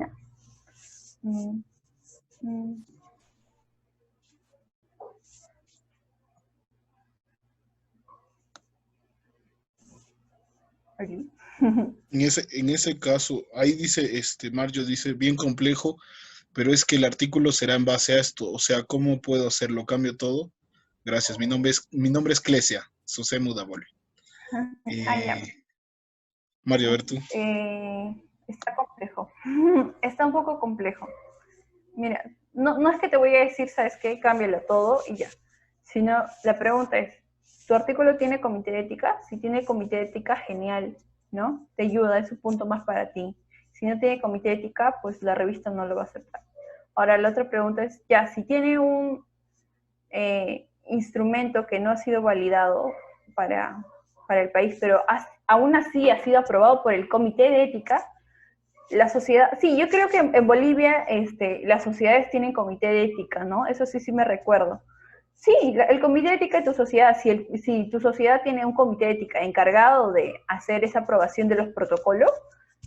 Oli. En ese caso, ahí dice, Mario dice, bien complejo, pero es que el artículo será en base a esto. O sea, ¿cómo puedo hacerlo? ¿Cambio todo? Gracias. Mi nombre es Clesia, José Mudaboli. Ya. Mario, a ver tú. Está complejo. Está un poco complejo. Mira, no es que te voy a decir, ¿sabes qué? Cámbialo todo y ya. Sino, la pregunta es, ¿tu artículo tiene comité de ética? Si tiene comité de ética, genial, ¿no? Te ayuda, es un punto más para ti. Si no tiene comité de ética, pues la revista no lo va a aceptar. Ahora, la otra pregunta es, ya, si tiene un instrumento que no ha sido validado para el país, pero aún así ha sido aprobado por el comité de ética, la sociedad, sí, yo creo que en Bolivia las sociedades tienen comité de ética, ¿no? Eso sí me recuerdo. Sí, el comité de ética de tu sociedad, si tu sociedad tiene un comité de ética encargado de hacer esa aprobación de los protocolos,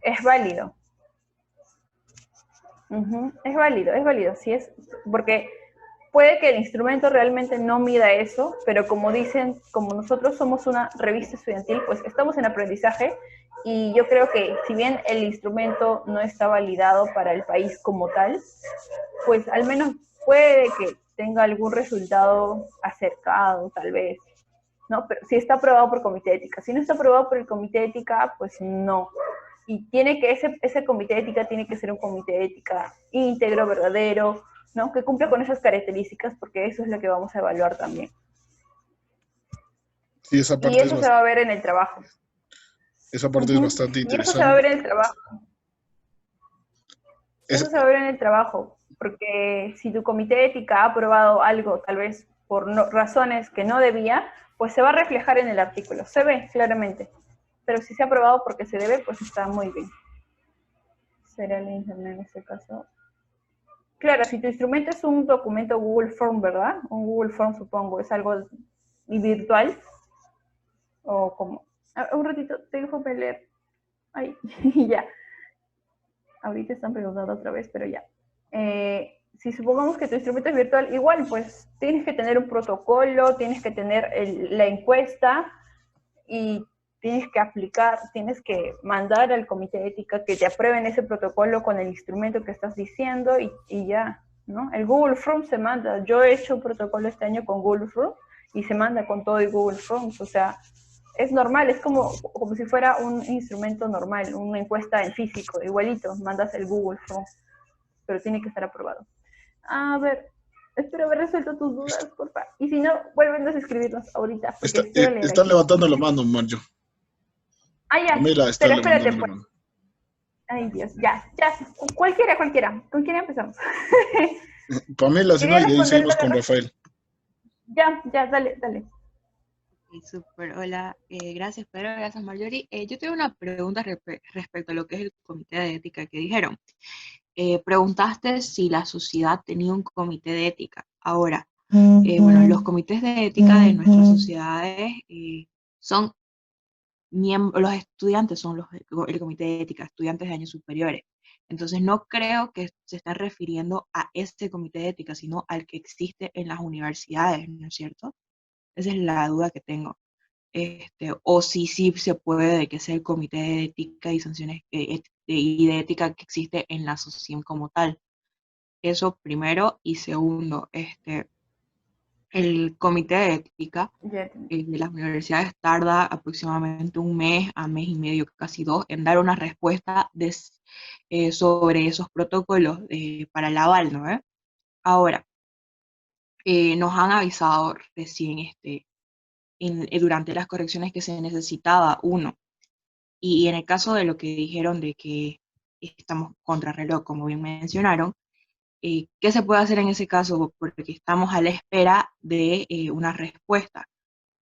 es válido. Es válido, sí es, porque puede que el instrumento realmente no mida eso, pero como dicen, como nosotros somos una revista estudiantil, pues estamos en aprendizaje y yo creo que si bien el instrumento no está validado para el país como tal, pues al menos puede que tenga algún resultado acercado, tal vez, ¿no? Pero si está aprobado por comité de ética. Si no está aprobado por el comité de ética, pues no. Y ese comité de ética tiene que ser un comité de ética íntegro, verdadero, ¿no? Que cumpla con esas características, porque eso es lo que vamos a evaluar también. Sí, esa Y parte eso se va a ver en el trabajo. esa parte es bastante Y eso se va a interesante. ver en el trabajo. Eso se va a ver en el trabajo, porque si tu comité de ética ha aprobado algo, tal vez por razones que no debía, pues se va a reflejar en el artículo. Se ve claramente. Pero si se ha aprobado porque se debe, pues está muy bien. Será el internet en este caso. Claro, si tu instrumento es un documento Google Form, ¿verdad? Un Google Form, supongo, es algo virtual. O como... un ratito, déjame leer. Ay, ya. Ahorita están preguntando otra vez, pero ya. Si supongamos que tu instrumento es virtual, igual, pues tienes que tener un protocolo, tienes que tener la encuesta y tienes que aplicar, tienes que mandar al comité de ética que te aprueben ese protocolo con el instrumento que estás diciendo y ya, ¿no? El Google Forms se manda. Yo he hecho un protocolo este año con Google Forms y se manda con todo el Google Forms, o sea, es normal, es como si fuera un instrumento normal, una encuesta en físico, igualito, mandas el Google Form, pero tiene que estar aprobado. A ver, espero haber resuelto tus dudas, porfa. Y si no, vuelven a escribirnos ahorita, porque quiero leer Están aquí. levantando la mano, Mario. Ya, Pamela está pero levantando espérate, la pues. mano. Ay, Dios, ya. Cualquiera. ¿Con quién empezamos? Pamela, si no, Quería y de ahí responderte seguimos con Rafael. Ya, dale. Ok, súper, hola, gracias Pedro, gracias Marjorie. Yo tengo una pregunta respecto a lo que es el comité de ética que dijeron. Preguntaste si la sociedad tenía un comité de ética. Ahora, bueno, los comités de ética de nuestras sociedades son los estudiantes son el comité de ética, estudiantes de años superiores. Entonces no creo que se está refiriendo a este comité de ética, sino al que existe en las universidades, ¿no es cierto? Esa es la duda que tengo. O si sí se puede que sea el comité de ética y sanciones y de ética que existe en la asociación como tal. Eso primero, y segundo, el comité de ética de las universidades tarda aproximadamente un mes a mes y medio, casi dos, en dar una respuesta sobre esos protocolos para el aval, ¿no? Ahora, nos han avisado recién durante las correcciones que se necesitaba uno. Y en el caso de lo que dijeron de que estamos contrarreloj, como bien mencionaron, ¿qué se puede hacer en ese caso? Porque estamos a la espera de una respuesta,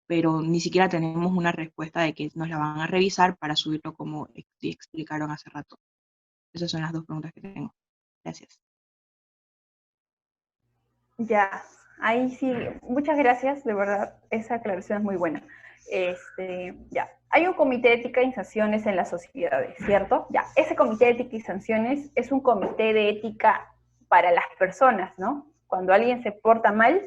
pero ni siquiera tenemos una respuesta de que nos la van a revisar para subirlo como explicaron hace rato. Esas son las dos preguntas que tengo. Gracias. Ya, ahí sí, muchas gracias, de verdad, esa aclaración es muy buena. Ya, hay un comité de ética y sanciones en las sociedades, ¿cierto? Ya, ese comité de ética y sanciones es un comité de ética para las personas, ¿no? Cuando alguien se porta mal,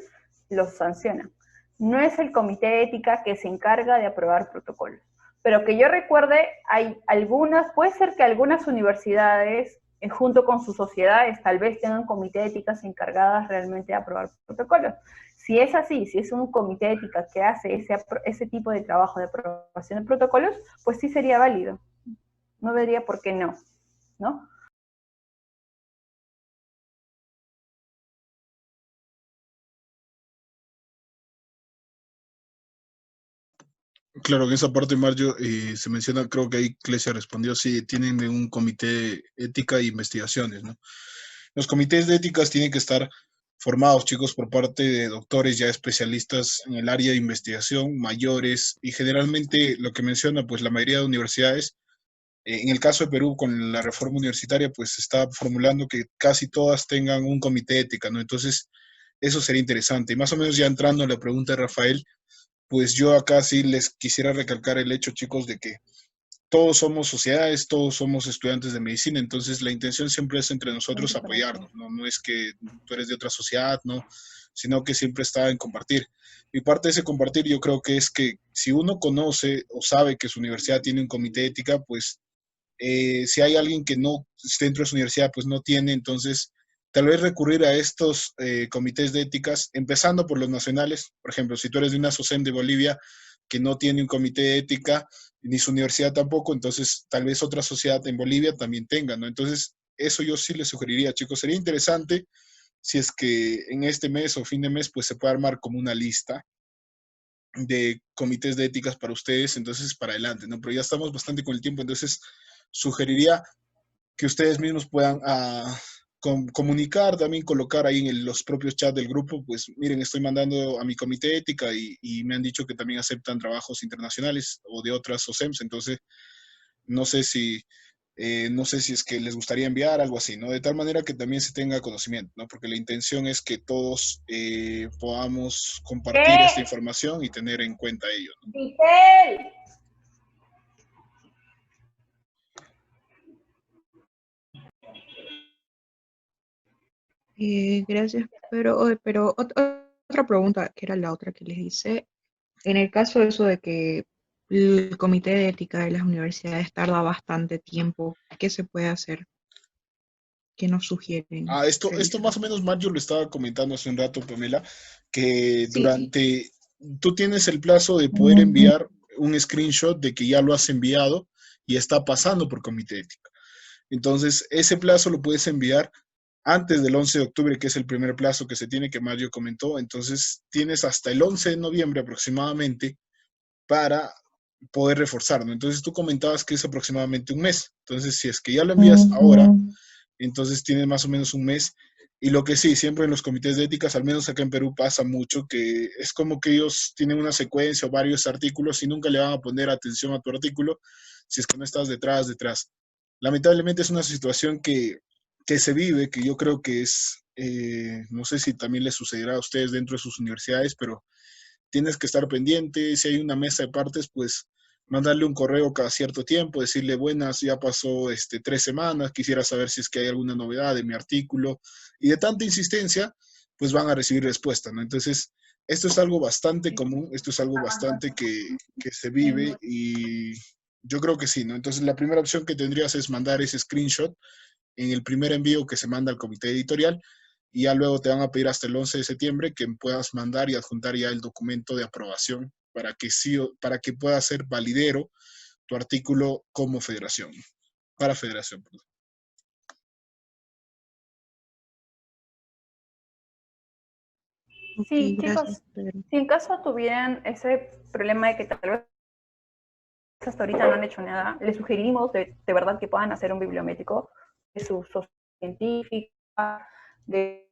los sancionan. No es el comité de ética que se encarga de aprobar protocolos. pero que yo recuerde, hay algunas, puede ser que algunas universidades, junto con sus sociedades, tal vez tengan comité de éticas encargadas realmente de aprobar protocolos. Si es así, si es un comité de ética que hace ese tipo de trabajo de aprobación de protocolos, pues sí sería válido. No vería por qué no, ¿no? Claro, en esa parte, Mario, se menciona, creo que ahí Clesia respondió, sí, tienen un comité de ética e investigaciones, ¿no? Los comités de éticas tienen que estar formados, chicos, por parte de doctores ya especialistas en el área de investigación, mayores, y generalmente lo que menciona, pues la mayoría de universidades, en el caso de Perú, con la reforma universitaria, pues se está formulando que casi todas tengan un comité de ética, ¿no? Entonces, eso sería interesante. Y más o menos ya entrando a la pregunta de Rafael, pues yo acá sí les quisiera recalcar el hecho, chicos, de que todos somos sociedades, todos somos estudiantes de medicina, entonces la intención siempre es entre nosotros apoyarnos, ¿no? No es que tú eres de otra sociedad, ¿no? Sino que siempre está en compartir. Y parte de ese compartir yo creo que es que si uno conoce o sabe que su universidad tiene un comité de ética, pues si hay alguien que no dentro de su universidad, pues no tiene, entonces tal vez recurrir a estos comités de éticas, empezando por los nacionales. Por ejemplo, si tú eres de una SOCEM de Bolivia que no tiene un comité de ética, ni su universidad tampoco, entonces tal vez otra sociedad en Bolivia también tenga, ¿no? Entonces, eso yo sí les sugeriría, chicos. Sería interesante si es que en este mes o fin de mes, pues se puede armar como una lista de comités de éticas para ustedes, entonces para adelante, ¿no? Pero ya estamos bastante con el tiempo, entonces sugeriría que ustedes mismos puedan comunicar, también colocar ahí en los propios chats del grupo, pues miren, estoy mandando a mi comité de ética y me han dicho que también aceptan trabajos internacionales o de otras OSEMs, entonces no sé si, no sé si es que les gustaría enviar algo así, ¿no? De tal manera que también se tenga conocimiento, ¿no? Porque la intención es que todos podamos compartir esta información y tener en cuenta ello, ¿no? Gracias, pero otra pregunta, que era la otra que les hice. En el caso de eso de que el comité de ética de las universidades tarda bastante tiempo, ¿qué se puede hacer? ¿Qué nos sugieren Esto realizar? más o menos Mario lo estaba comentando hace un rato, Pamela, que Sí. tú tienes el plazo de poder enviar un screenshot de que ya lo has enviado y está pasando por comité ética. Entonces, ese plazo lo puedes enviar antes del 11 de octubre, que es el primer plazo que se tiene, que Mario comentó. Entonces, tienes hasta el 11 de noviembre aproximadamente para poder reforzar, ¿no? Entonces, tú comentabas que es aproximadamente un mes. Entonces, si es que ya lo envías ahora, entonces tienes más o menos un mes. Y lo que sí, siempre en los comités de éticas, al menos acá en Perú pasa mucho, que es como que ellos tienen una secuencia o varios artículos y nunca le van a poner atención a tu artículo si es que no estás detrás. Lamentablemente es una situación que se vive, que yo creo que es, no sé si también les sucederá a ustedes dentro de sus universidades, pero tienes que estar pendiente. Si hay una mesa de partes, pues mandarle un correo cada cierto tiempo, decirle, buenas, ya pasó 3 semanas, quisiera saber si es que hay alguna novedad de mi artículo. Y de tanta insistencia, pues van a recibir respuesta, ¿no? Entonces, esto es algo bastante común, esto es algo bastante que se vive y yo creo que sí, ¿no? Entonces, la primera opción que tendrías es mandar ese screenshot en el primer envío que se manda al comité editorial y ya luego te van a pedir hasta el 11 de septiembre que puedas mandar y adjuntar ya el documento de aprobación para que sí, para que pueda ser validero tu artículo como federación, para federación. Perdón. Sí, gracias, chicos, Pedro. si en caso tuvieran ese problema de que tal vez hasta ahorita no han hecho nada, les sugerimos de verdad que puedan hacer un bibliométrico de su sociedad científica, de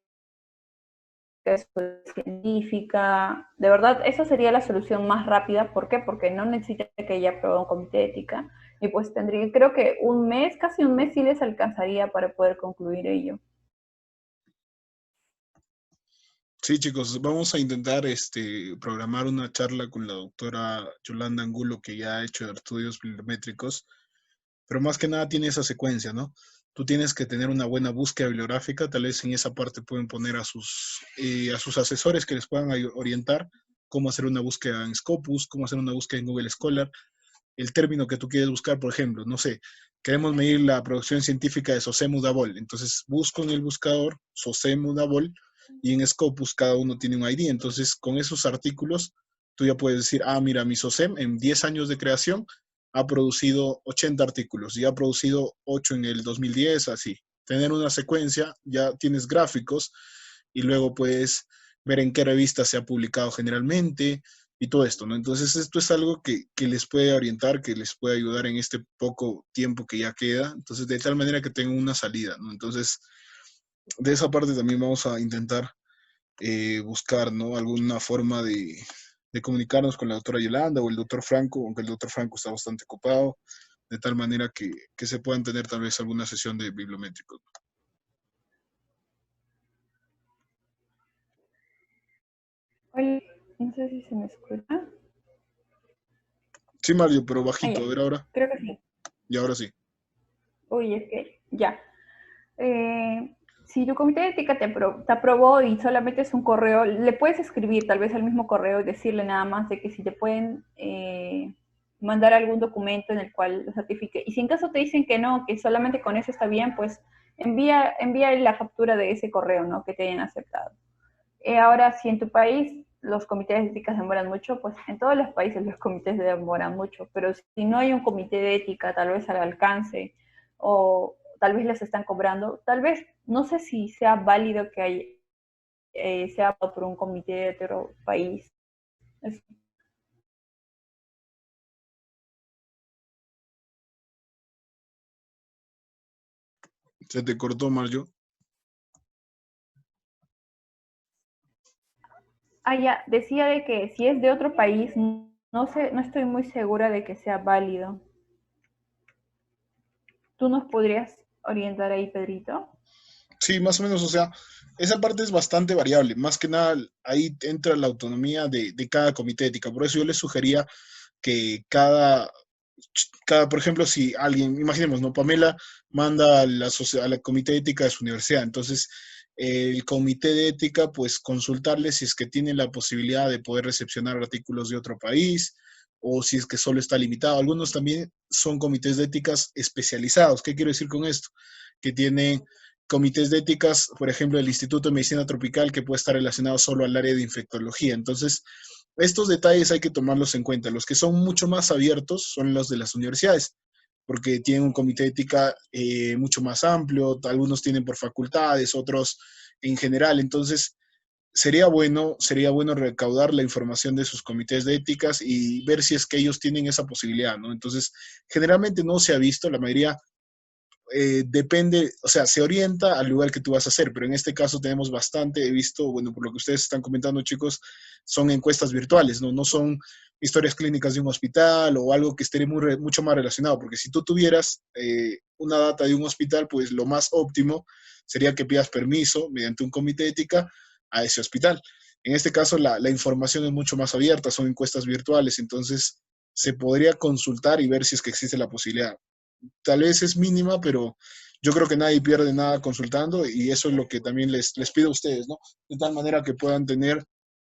científica. De verdad, esa sería la solución más rápida. ¿Por qué? Porque no necesita que ella apruebe un comité de ética. Y pues tendría, creo que un mes, casi un mes sí les alcanzaría para poder concluir ello. Sí, chicos, vamos a intentar programar una charla con la doctora Yolanda Angulo, que ya ha hecho estudios bibliométricos, pero más que nada tiene esa secuencia, ¿no? Tú tienes que tener una buena búsqueda bibliográfica, tal vez en esa parte pueden poner a sus asesores que les puedan orientar cómo hacer una búsqueda en Scopus, cómo hacer una búsqueda en Google Scholar. el término que tú quieres buscar, por ejemplo, no sé, queremos medir la producción científica de Sosemu-Dabol. Entonces busco en el buscador Sosemu-Dabol y en Scopus cada uno tiene un ID. Entonces con esos artículos tú ya puedes decir, ah, mira, mi SOSEM en 10 años de creación ha producido 80 artículos y ha producido 8 en el 2010, así. Tener una secuencia, ya tienes gráficos y luego puedes ver en qué revista se ha publicado generalmente y todo esto, ¿no? Entonces esto es algo que les puede orientar, que les puede ayudar en este poco tiempo que ya queda, entonces de tal manera que tengan una salida, ¿no? Entonces, de esa parte también vamos a intentar buscar, ¿no? Alguna forma de comunicarnos con la doctora Yolanda o el doctor Franco, aunque el doctor Franco está bastante ocupado, de tal manera que se puedan tener tal vez alguna sesión de bibliométricos. Oye, no sé si se me escucha. Sí, Mario, pero bajito, a ver ahora. Creo que sí. Y ahora sí. Uy, es que ya. Si tu comité de ética te aprobó y solamente es un correo, le puedes escribir tal vez al mismo correo y decirle nada más de que si te pueden mandar algún documento en el cual lo certifique. Y si en caso te dicen que no, que solamente con eso está bien, pues envía la captura de ese correo, ¿no? Que te hayan aceptado. Ahora, si en tu país los comités de ética demoran mucho, pues en todos los países los comités demoran mucho, pero si no hay un comité de ética tal vez al alcance o tal vez les están cobrando, tal vez, no sé si sea válido que sea por un comité de otro país. Se te cortó, Mario. Ya, decía de que si es de otro país, no sé, no estoy muy segura de que sea válido. ¿Tú nos podrías orientar ahí, Pedrito? Sí, más o menos, o sea, esa parte es bastante variable. Más que nada, ahí entra la autonomía de cada comité de ética. Por eso yo les sugería que por ejemplo, si alguien, imaginemos, ¿no? Pamela manda a la comité de ética de su universidad, entonces el comité de ética, pues consultarle si es que tiene la posibilidad de poder recepcionar artículos de otro país o si es que solo está limitado. Algunos también son comités de éticas especializados. ¿Qué quiero decir con esto? Que tienen comités de éticas, por ejemplo, el Instituto de Medicina Tropical, que puede estar relacionado solo al área de infectología. Entonces, estos detalles hay que tomarlos en cuenta. Los que son mucho más abiertos son los de las universidades, porque tienen un comité de ética mucho más amplio, algunos tienen por facultades, otros en general. Entonces, sería bueno recaudar la información de sus comités de éticas y ver si es que ellos tienen esa posibilidad, ¿no? Entonces, generalmente no se ha visto, la mayoría depende, o sea, se orienta al lugar que tú vas a hacer, pero en este caso tenemos bastante, he visto, bueno, por lo que ustedes están comentando, chicos, son encuestas virtuales, ¿no? No son historias clínicas de un hospital o algo que esté mucho más relacionado, porque si tú tuvieras una data de un hospital, pues lo más óptimo sería que pidas permiso mediante un comité de ética a ese hospital. En este caso, la información es mucho más abierta, son encuestas virtuales, entonces se podría consultar y ver si es que existe la posibilidad. Tal vez es mínima, pero yo creo que nadie pierde nada consultando y eso es lo que también les pido a ustedes, ¿no? De tal manera que puedan tener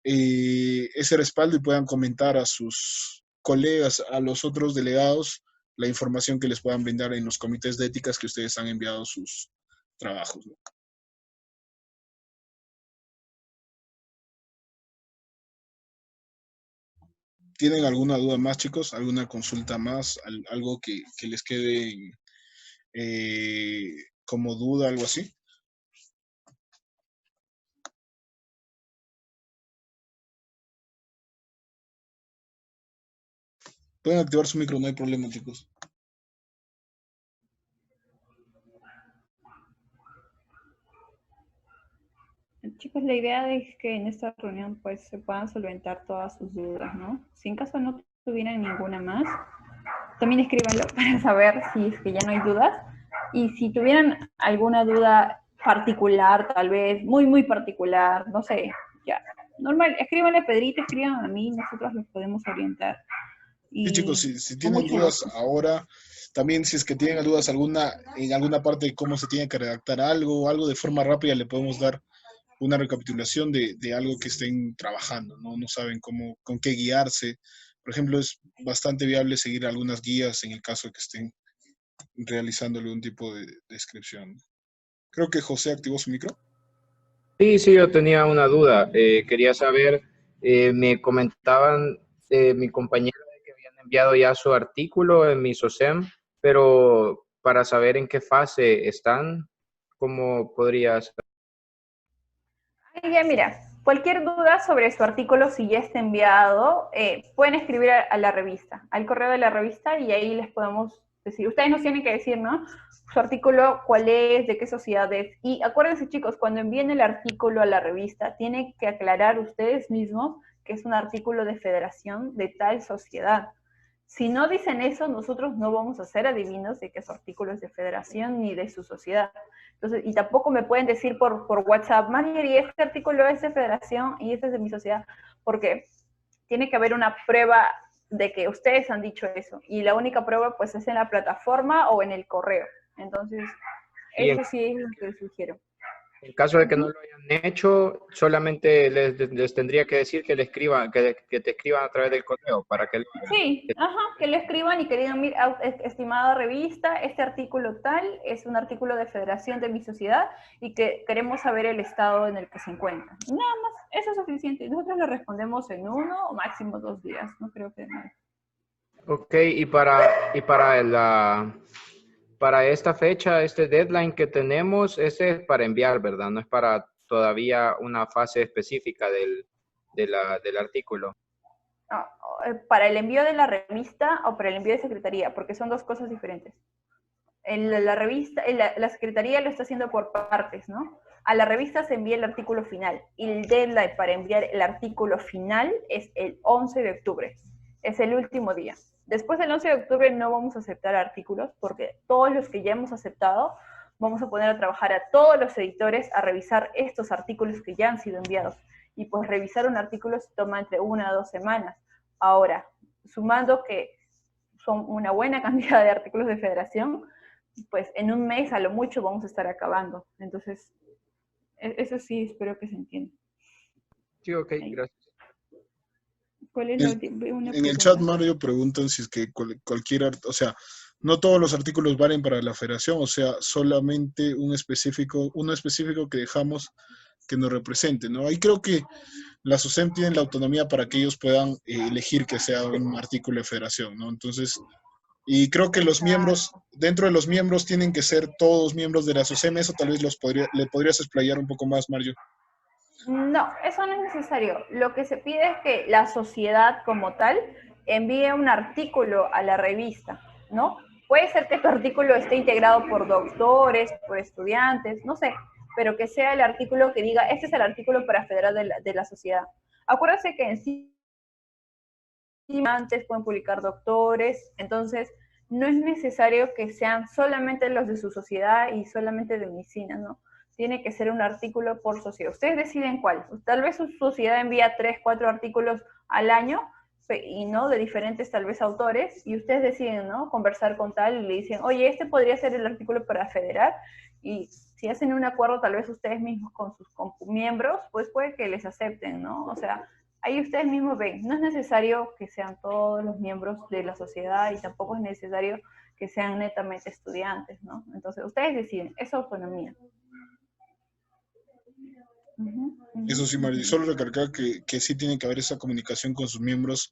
ese respaldo y puedan comentar a sus colegas, a los otros delegados, la información que les puedan brindar en los comités de éticas que ustedes han enviado sus trabajos, ¿no? ¿Tienen alguna duda más, chicos? ¿Alguna consulta más? ¿Algo que les quede como duda, algo así? Pueden activar su micro, no hay problema, chicos. Chicos, la idea es que en esta reunión pues se puedan solventar todas sus dudas, ¿no? Si en caso no tuvieran ninguna más, también escríbanlo para saber si es que ya no hay dudas. Y si tuvieran alguna duda particular, tal vez, muy, muy particular, no sé, ya, normal, escríbanle a Pedrito, escriban a mí, nosotros los podemos orientar. Sí, chicos, Y si con tienen mucho dudas gusto. ahora, también si es que tienen dudas en alguna parte de cómo se tiene que redactar algo, algo de forma rápida, le podemos dar una recapitulación de algo que estén trabajando, ¿no? No saben cómo, con qué guiarse. por ejemplo, es bastante viable seguir algunas guías en el caso de que estén realizando algún tipo de descripción. Creo que José activó su micro. Sí, sí, yo tenía una duda. Quería saber, me comentaban mi compañero de que habían enviado ya su artículo en mi SOCEM, pero para saber en qué fase están, ¿cómo podrías? Ay, ya, mira, cualquier duda sobre su artículo, si ya está enviado, pueden escribir a la revista, al correo de la revista, y ahí les podemos decir. Ustedes nos tienen que decir, ¿no? Su artículo, cuál es, de qué sociedad es. Y acuérdense, chicos, cuando envíen el artículo a la revista, tienen que aclarar ustedes mismos que es un artículo de federación de tal sociedad. Si no dicen eso, nosotros no vamos a ser adivinos de que su artículo es de federación ni de su sociedad. Entonces, y tampoco me pueden decir por WhatsApp, Marjorie, este artículo es de federación y este es de mi sociedad, porque tiene que haber una prueba de que ustedes han dicho eso. Y la única prueba, pues, es en la plataforma o en el correo. Entonces, eso sí es lo que les sugiero. En caso de que no lo hayan hecho, solamente les tendría que decir que le escriban, que te escriban a través del correo para que... Sí, ajá, que le escriban y que digan, mira, estimada revista, este artículo tal es un artículo de federación de mi sociedad y que queremos saber el estado en el que se encuentra. Nada más, eso es suficiente. Nosotros le respondemos en 1 o máximo 2 días, no creo que más. Ok, para esta fecha, este deadline que tenemos, ese es para enviar, ¿verdad? No es para todavía una fase específica del artículo. No, para el envío de la revista o para el envío de secretaría, porque son dos cosas diferentes. La revista, la secretaría lo está haciendo por partes, ¿no? A la revista se envía el artículo final y el deadline para enviar el artículo final es el 11 de octubre. Es el último día. Después del 11 de octubre no vamos a aceptar artículos porque todos los que ya hemos aceptado vamos a poner a trabajar a todos los editores a revisar estos artículos que ya han sido enviados. Y pues revisar un artículo se toma entre 1 a 2 semanas. Ahora, sumando que son una buena cantidad de artículos de federación, pues en un mes a lo mucho vamos a estar acabando. Entonces, eso sí espero que se entienda. Sí, ok, gracias. ¿Cuál es en el chat, Mario, preguntan si es que cualquier, o sea, no todos los artículos valen para la federación, o sea, solamente uno específico que dejamos que nos represente, ¿no? Ahí creo que la SOCEM tiene la autonomía para que ellos puedan elegir que sea un artículo de federación, ¿no? Entonces, y creo que los miembros, dentro de los miembros tienen que ser todos miembros de la SOCEM, eso tal vez le podrías explayar un poco más, Mario. No, eso no es necesario. Lo que se pide es que la sociedad como tal envíe un artículo a la revista, ¿no? Puede ser que tu artículo esté integrado por doctores, por estudiantes, no sé, pero que sea el artículo que diga, este es el artículo para federar de la sociedad. Acuérdense que en sí antes pueden publicar doctores, entonces no es necesario que sean solamente los de su sociedad y solamente de medicina, ¿no? Tiene que ser un artículo por sociedad. Ustedes deciden cuál. Tal vez su sociedad envía 3, 4 artículos al año y no de diferentes tal vez autores y ustedes deciden, ¿no? Conversar con tal y le dicen, oye, este podría ser el artículo para federar y si hacen un acuerdo tal vez ustedes mismos con sus miembros, pues puede que les acepten, ¿no? O sea, ahí ustedes mismos ven, no es necesario que sean todos los miembros de la sociedad y tampoco es necesario que sean netamente estudiantes, ¿no? Entonces ustedes deciden, es autonomía. Eso sí, Mario, solo recalcar que sí tiene que haber esa comunicación con sus miembros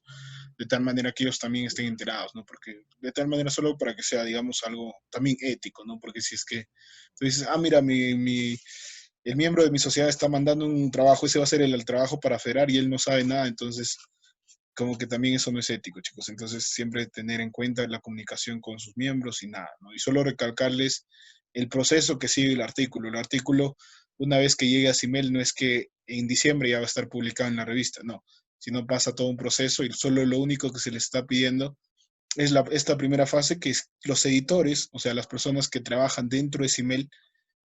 de tal manera que ellos también estén enterados, ¿no? Porque de tal manera solo para que sea, digamos, algo también ético, ¿no? Porque si es que tú dices, mira, el miembro de mi sociedad está mandando un trabajo, ese va a ser el trabajo para federar y él no sabe nada, entonces como que también eso no es ético, chicos. Entonces siempre tener en cuenta la comunicación con sus miembros y nada, ¿no? Y solo recalcarles el proceso que sigue el artículo. El artículo, una vez que llegue a CIMEL, no es que en diciembre ya va a estar publicado en la revista, no, sino pasa todo un proceso y solo lo único que se les está pidiendo es esta primera fase, que es los editores, o sea, las personas que trabajan dentro de CIMEL,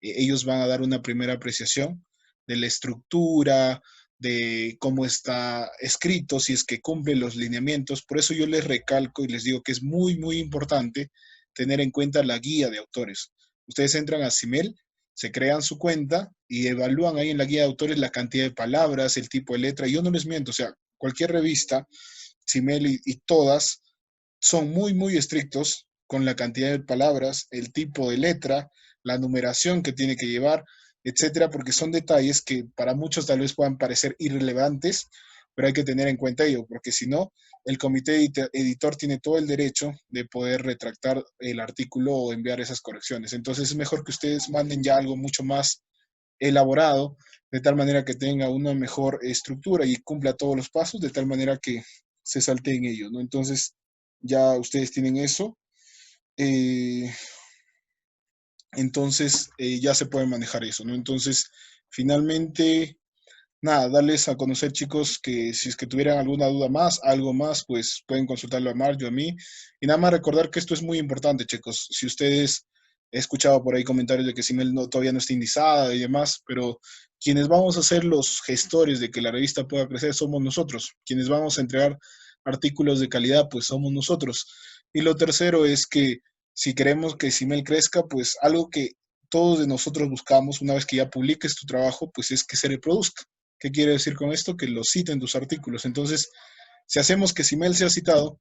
ellos van a dar una primera apreciación de la estructura, de cómo está escrito, si es que cumple los lineamientos. Por eso yo les recalco y les digo que es muy, muy importante tener en cuenta la guía de autores. Ustedes entran a CIMEL, se crean su cuenta y evalúan ahí en la guía de autores la cantidad de palabras, el tipo de letra. Y yo no les miento, o sea, cualquier revista CIMEL y todas son muy, muy estrictos con la cantidad de palabras, el tipo de letra, la numeración que tiene que llevar, etcétera, porque son detalles que para muchos tal vez puedan parecer irrelevantes, pero hay que tener en cuenta ello, porque si no, el comité editor tiene todo el derecho de poder retractar el artículo o enviar esas correcciones. Entonces es mejor que ustedes manden ya algo mucho más elaborado, de tal manera que tenga una mejor estructura y cumpla todos los pasos, de tal manera que se salte en ello, ¿no? Entonces, ya ustedes tienen eso. Eh, entonces, ya se puede manejar eso, ¿no? Entonces, finalmente, nada, darles a conocer, chicos, que si es que tuvieran alguna duda más, algo más, pues pueden consultarlo a Mario, a mí. Y nada más recordar que esto es muy importante, chicos. Si ustedes, he escuchado por ahí comentarios de que Simel no, todavía no está indizada y demás, pero quienes vamos a ser los gestores de que la revista pueda crecer somos nosotros. Quienes vamos a entregar artículos de calidad, pues somos nosotros. Y lo tercero es que si queremos que Simel crezca, pues algo que todos de nosotros buscamos una vez que ya publiques tu trabajo, pues es que se reproduzca. ¿Qué quiere decir con esto? Que lo citen tus artículos. Entonces, si hacemos que Simel sea citado,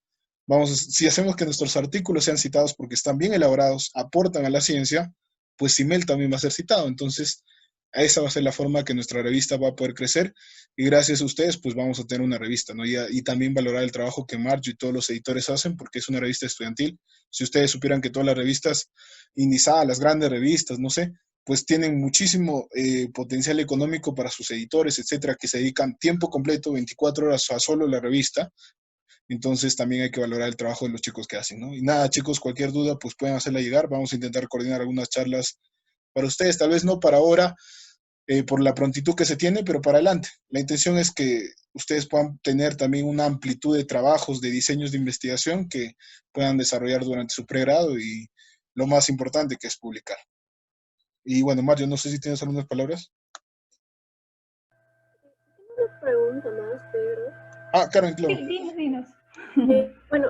si hacemos que nuestros artículos sean citados porque están bien elaborados, aportan a la ciencia, pues Simel también va a ser citado. Entonces, esa va a ser la forma que nuestra revista va a poder crecer y gracias a ustedes, pues vamos a tener una revista, ¿no? Y también valorar el trabajo que Marjo y todos los editores hacen porque es una revista estudiantil. Si ustedes supieran que todas las revistas indizadas, las grandes revistas, no sé, pues tienen muchísimo potencial económico para sus editores, etcétera, que se dedican tiempo completo, 24 horas a solo la revista. Entonces también hay que valorar el trabajo de los chicos que hacen, ¿no? Y nada, chicos, cualquier duda, pues pueden hacerla llegar. Vamos a intentar coordinar algunas charlas para ustedes, tal vez no para ahora, por la prontitud que se tiene, pero para adelante. La intención es que ustedes puedan tener también una amplitud de trabajos, de diseños de investigación que puedan desarrollar durante su pregrado y lo más importante que es publicar. Y bueno, Mario, no sé si tienes algunas palabras. Una pregunta más, Pedro. Karen, claro. Sí, dinos. Bueno,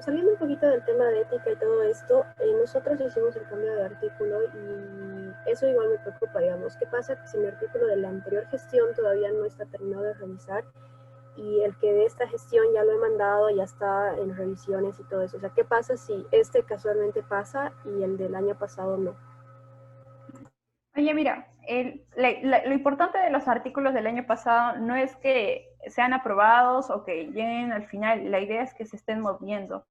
saliendo un poquito del tema de ética y todo esto, nosotros hicimos el cambio de artículo y eso igual me preocupa, digamos. ¿Qué pasa si mi artículo de la anterior gestión todavía no está terminado de revisar y el que de esta gestión ya lo he mandado, ya está en revisiones y todo eso? O sea, ¿qué pasa si este casualmente pasa y el del año pasado no? Oye, mira, lo importante de los artículos del año pasado no es que sean aprobados o que lleguen al final, la idea es que se estén moviendo,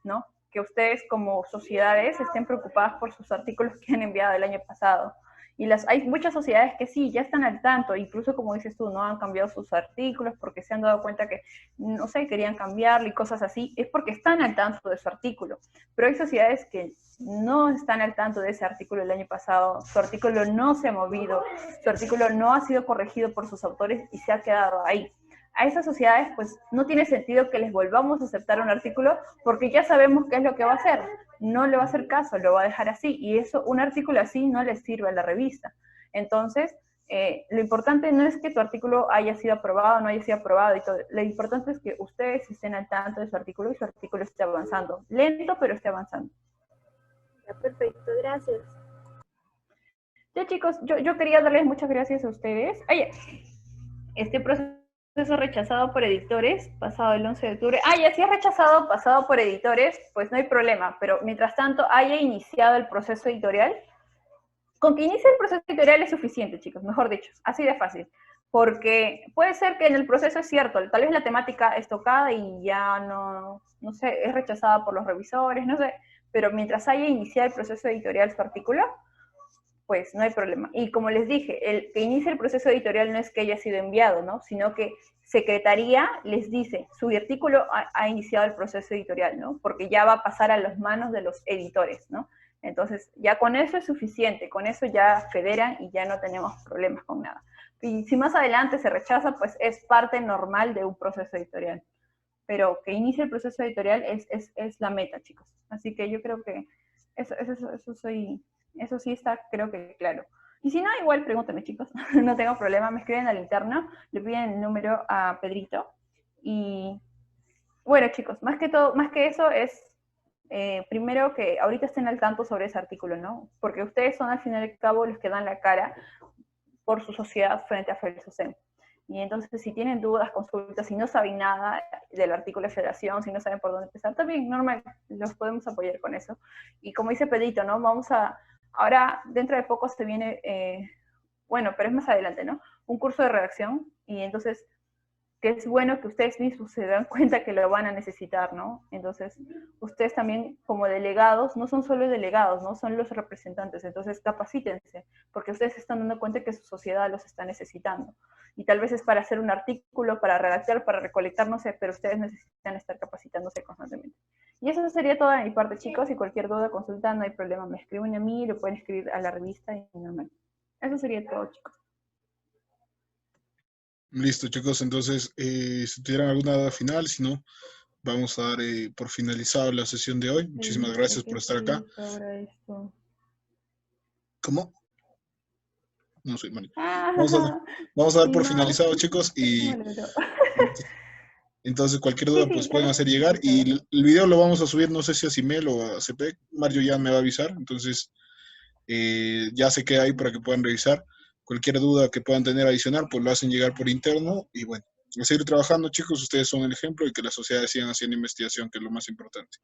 ¿no? Que ustedes como sociedades estén preocupadas por sus artículos que han enviado el año pasado. Y hay muchas sociedades que sí, ya están al tanto, incluso como dices tú, no han cambiado sus artículos porque se han dado cuenta que, no sé, querían cambiarlo y cosas así, es porque están al tanto de su artículo. Pero hay sociedades que no están al tanto de ese artículo del año pasado, su artículo no se ha movido, su artículo no ha sido corregido por sus autores y se ha quedado ahí. A esas sociedades, pues, no tiene sentido que les volvamos a aceptar un artículo porque ya sabemos qué es lo que va a hacer. No le va a hacer caso, lo va a dejar así. Y eso, un artículo así no les sirve a la revista. Entonces, lo importante no es que tu artículo haya sido aprobado o no haya sido aprobado y todo. Lo importante es que ustedes estén al tanto de su artículo y su artículo esté avanzando. Lento, pero esté avanzando. Ya, perfecto, gracias. Ya, chicos, yo quería darles muchas gracias a ustedes. Oye, este proceso rechazado por editores, pasado el 11 de octubre. Ya si es rechazado, pasado por editores, pues no hay problema, pero mientras tanto haya iniciado el proceso editorial, con que inicie el proceso editorial es suficiente, chicos, mejor dicho, así de fácil. Porque puede ser que en el proceso es cierto, tal vez la temática es tocada y ya no sé, es rechazada por los revisores, no sé, pero mientras haya iniciado el proceso editorial su artículo, pues no hay problema. Y como les dije, el que inicie el proceso editorial no es que haya sido enviado, ¿no? Sino que Secretaría les dice, su artículo ha iniciado el proceso editorial, ¿no? Porque ya va a pasar a las manos de los editores, ¿no? Entonces, ya con eso es suficiente, con eso ya federan y ya no tenemos problemas con nada. Y si más adelante se rechaza, pues es parte normal de un proceso editorial. Pero que inicie el proceso editorial es la meta, chicos. Así que yo creo que eso sí está, creo que claro. Y si no, igual pregúntame, chicos. No tengo problema, me escriben al interno, le piden el número a Pedrito. Y bueno, chicos, más que eso es, primero que ahorita estén al tanto sobre ese artículo, ¿no? Porque ustedes son al final y al cabo los que dan la cara por su sociedad frente a FELSOCEM. Y entonces si tienen dudas, consultas, si no saben nada del artículo de federación, si no saben por dónde empezar, también normal, los podemos apoyar con eso. Y como dice Pedrito, ¿no? Ahora dentro de poco se viene, bueno, pero es más adelante, ¿no? Un curso de redacción, y entonces que es bueno que ustedes mismos se dan cuenta que lo van a necesitar, ¿no? Entonces, ustedes también como delegados, no son solo delegados, ¿no? Son los representantes, entonces capacítense, porque ustedes se están dando cuenta que su sociedad los está necesitando. Y tal vez es para hacer un artículo, para redactar, para recolectar, no sé, pero ustedes necesitan estar capacitándose constantemente. Y eso sería todo de mi parte, chicos, y cualquier duda, consulta, no hay problema, me escriben a mí, lo pueden escribir a la revista y normal. Eso sería todo, chicos. Listo, chicos. Entonces, si tuvieran alguna duda final, si no, vamos a dar por finalizado la sesión de hoy. Muchísimas gracias por estar acá. ¿Cómo? No soy mal. Vamos a dar por finalizado, chicos, y entonces cualquier duda pues pueden hacer llegar, y el video lo vamos a subir, no sé si a Simel o a CP, Mario ya me va a avisar, entonces ya se queda ahí para que puedan revisar. Cualquier duda que puedan tener adicional, pues lo hacen llegar por interno, y bueno, a seguir trabajando, chicos. Ustedes son el ejemplo, y que las sociedades sigan haciendo investigación, que es lo más importante.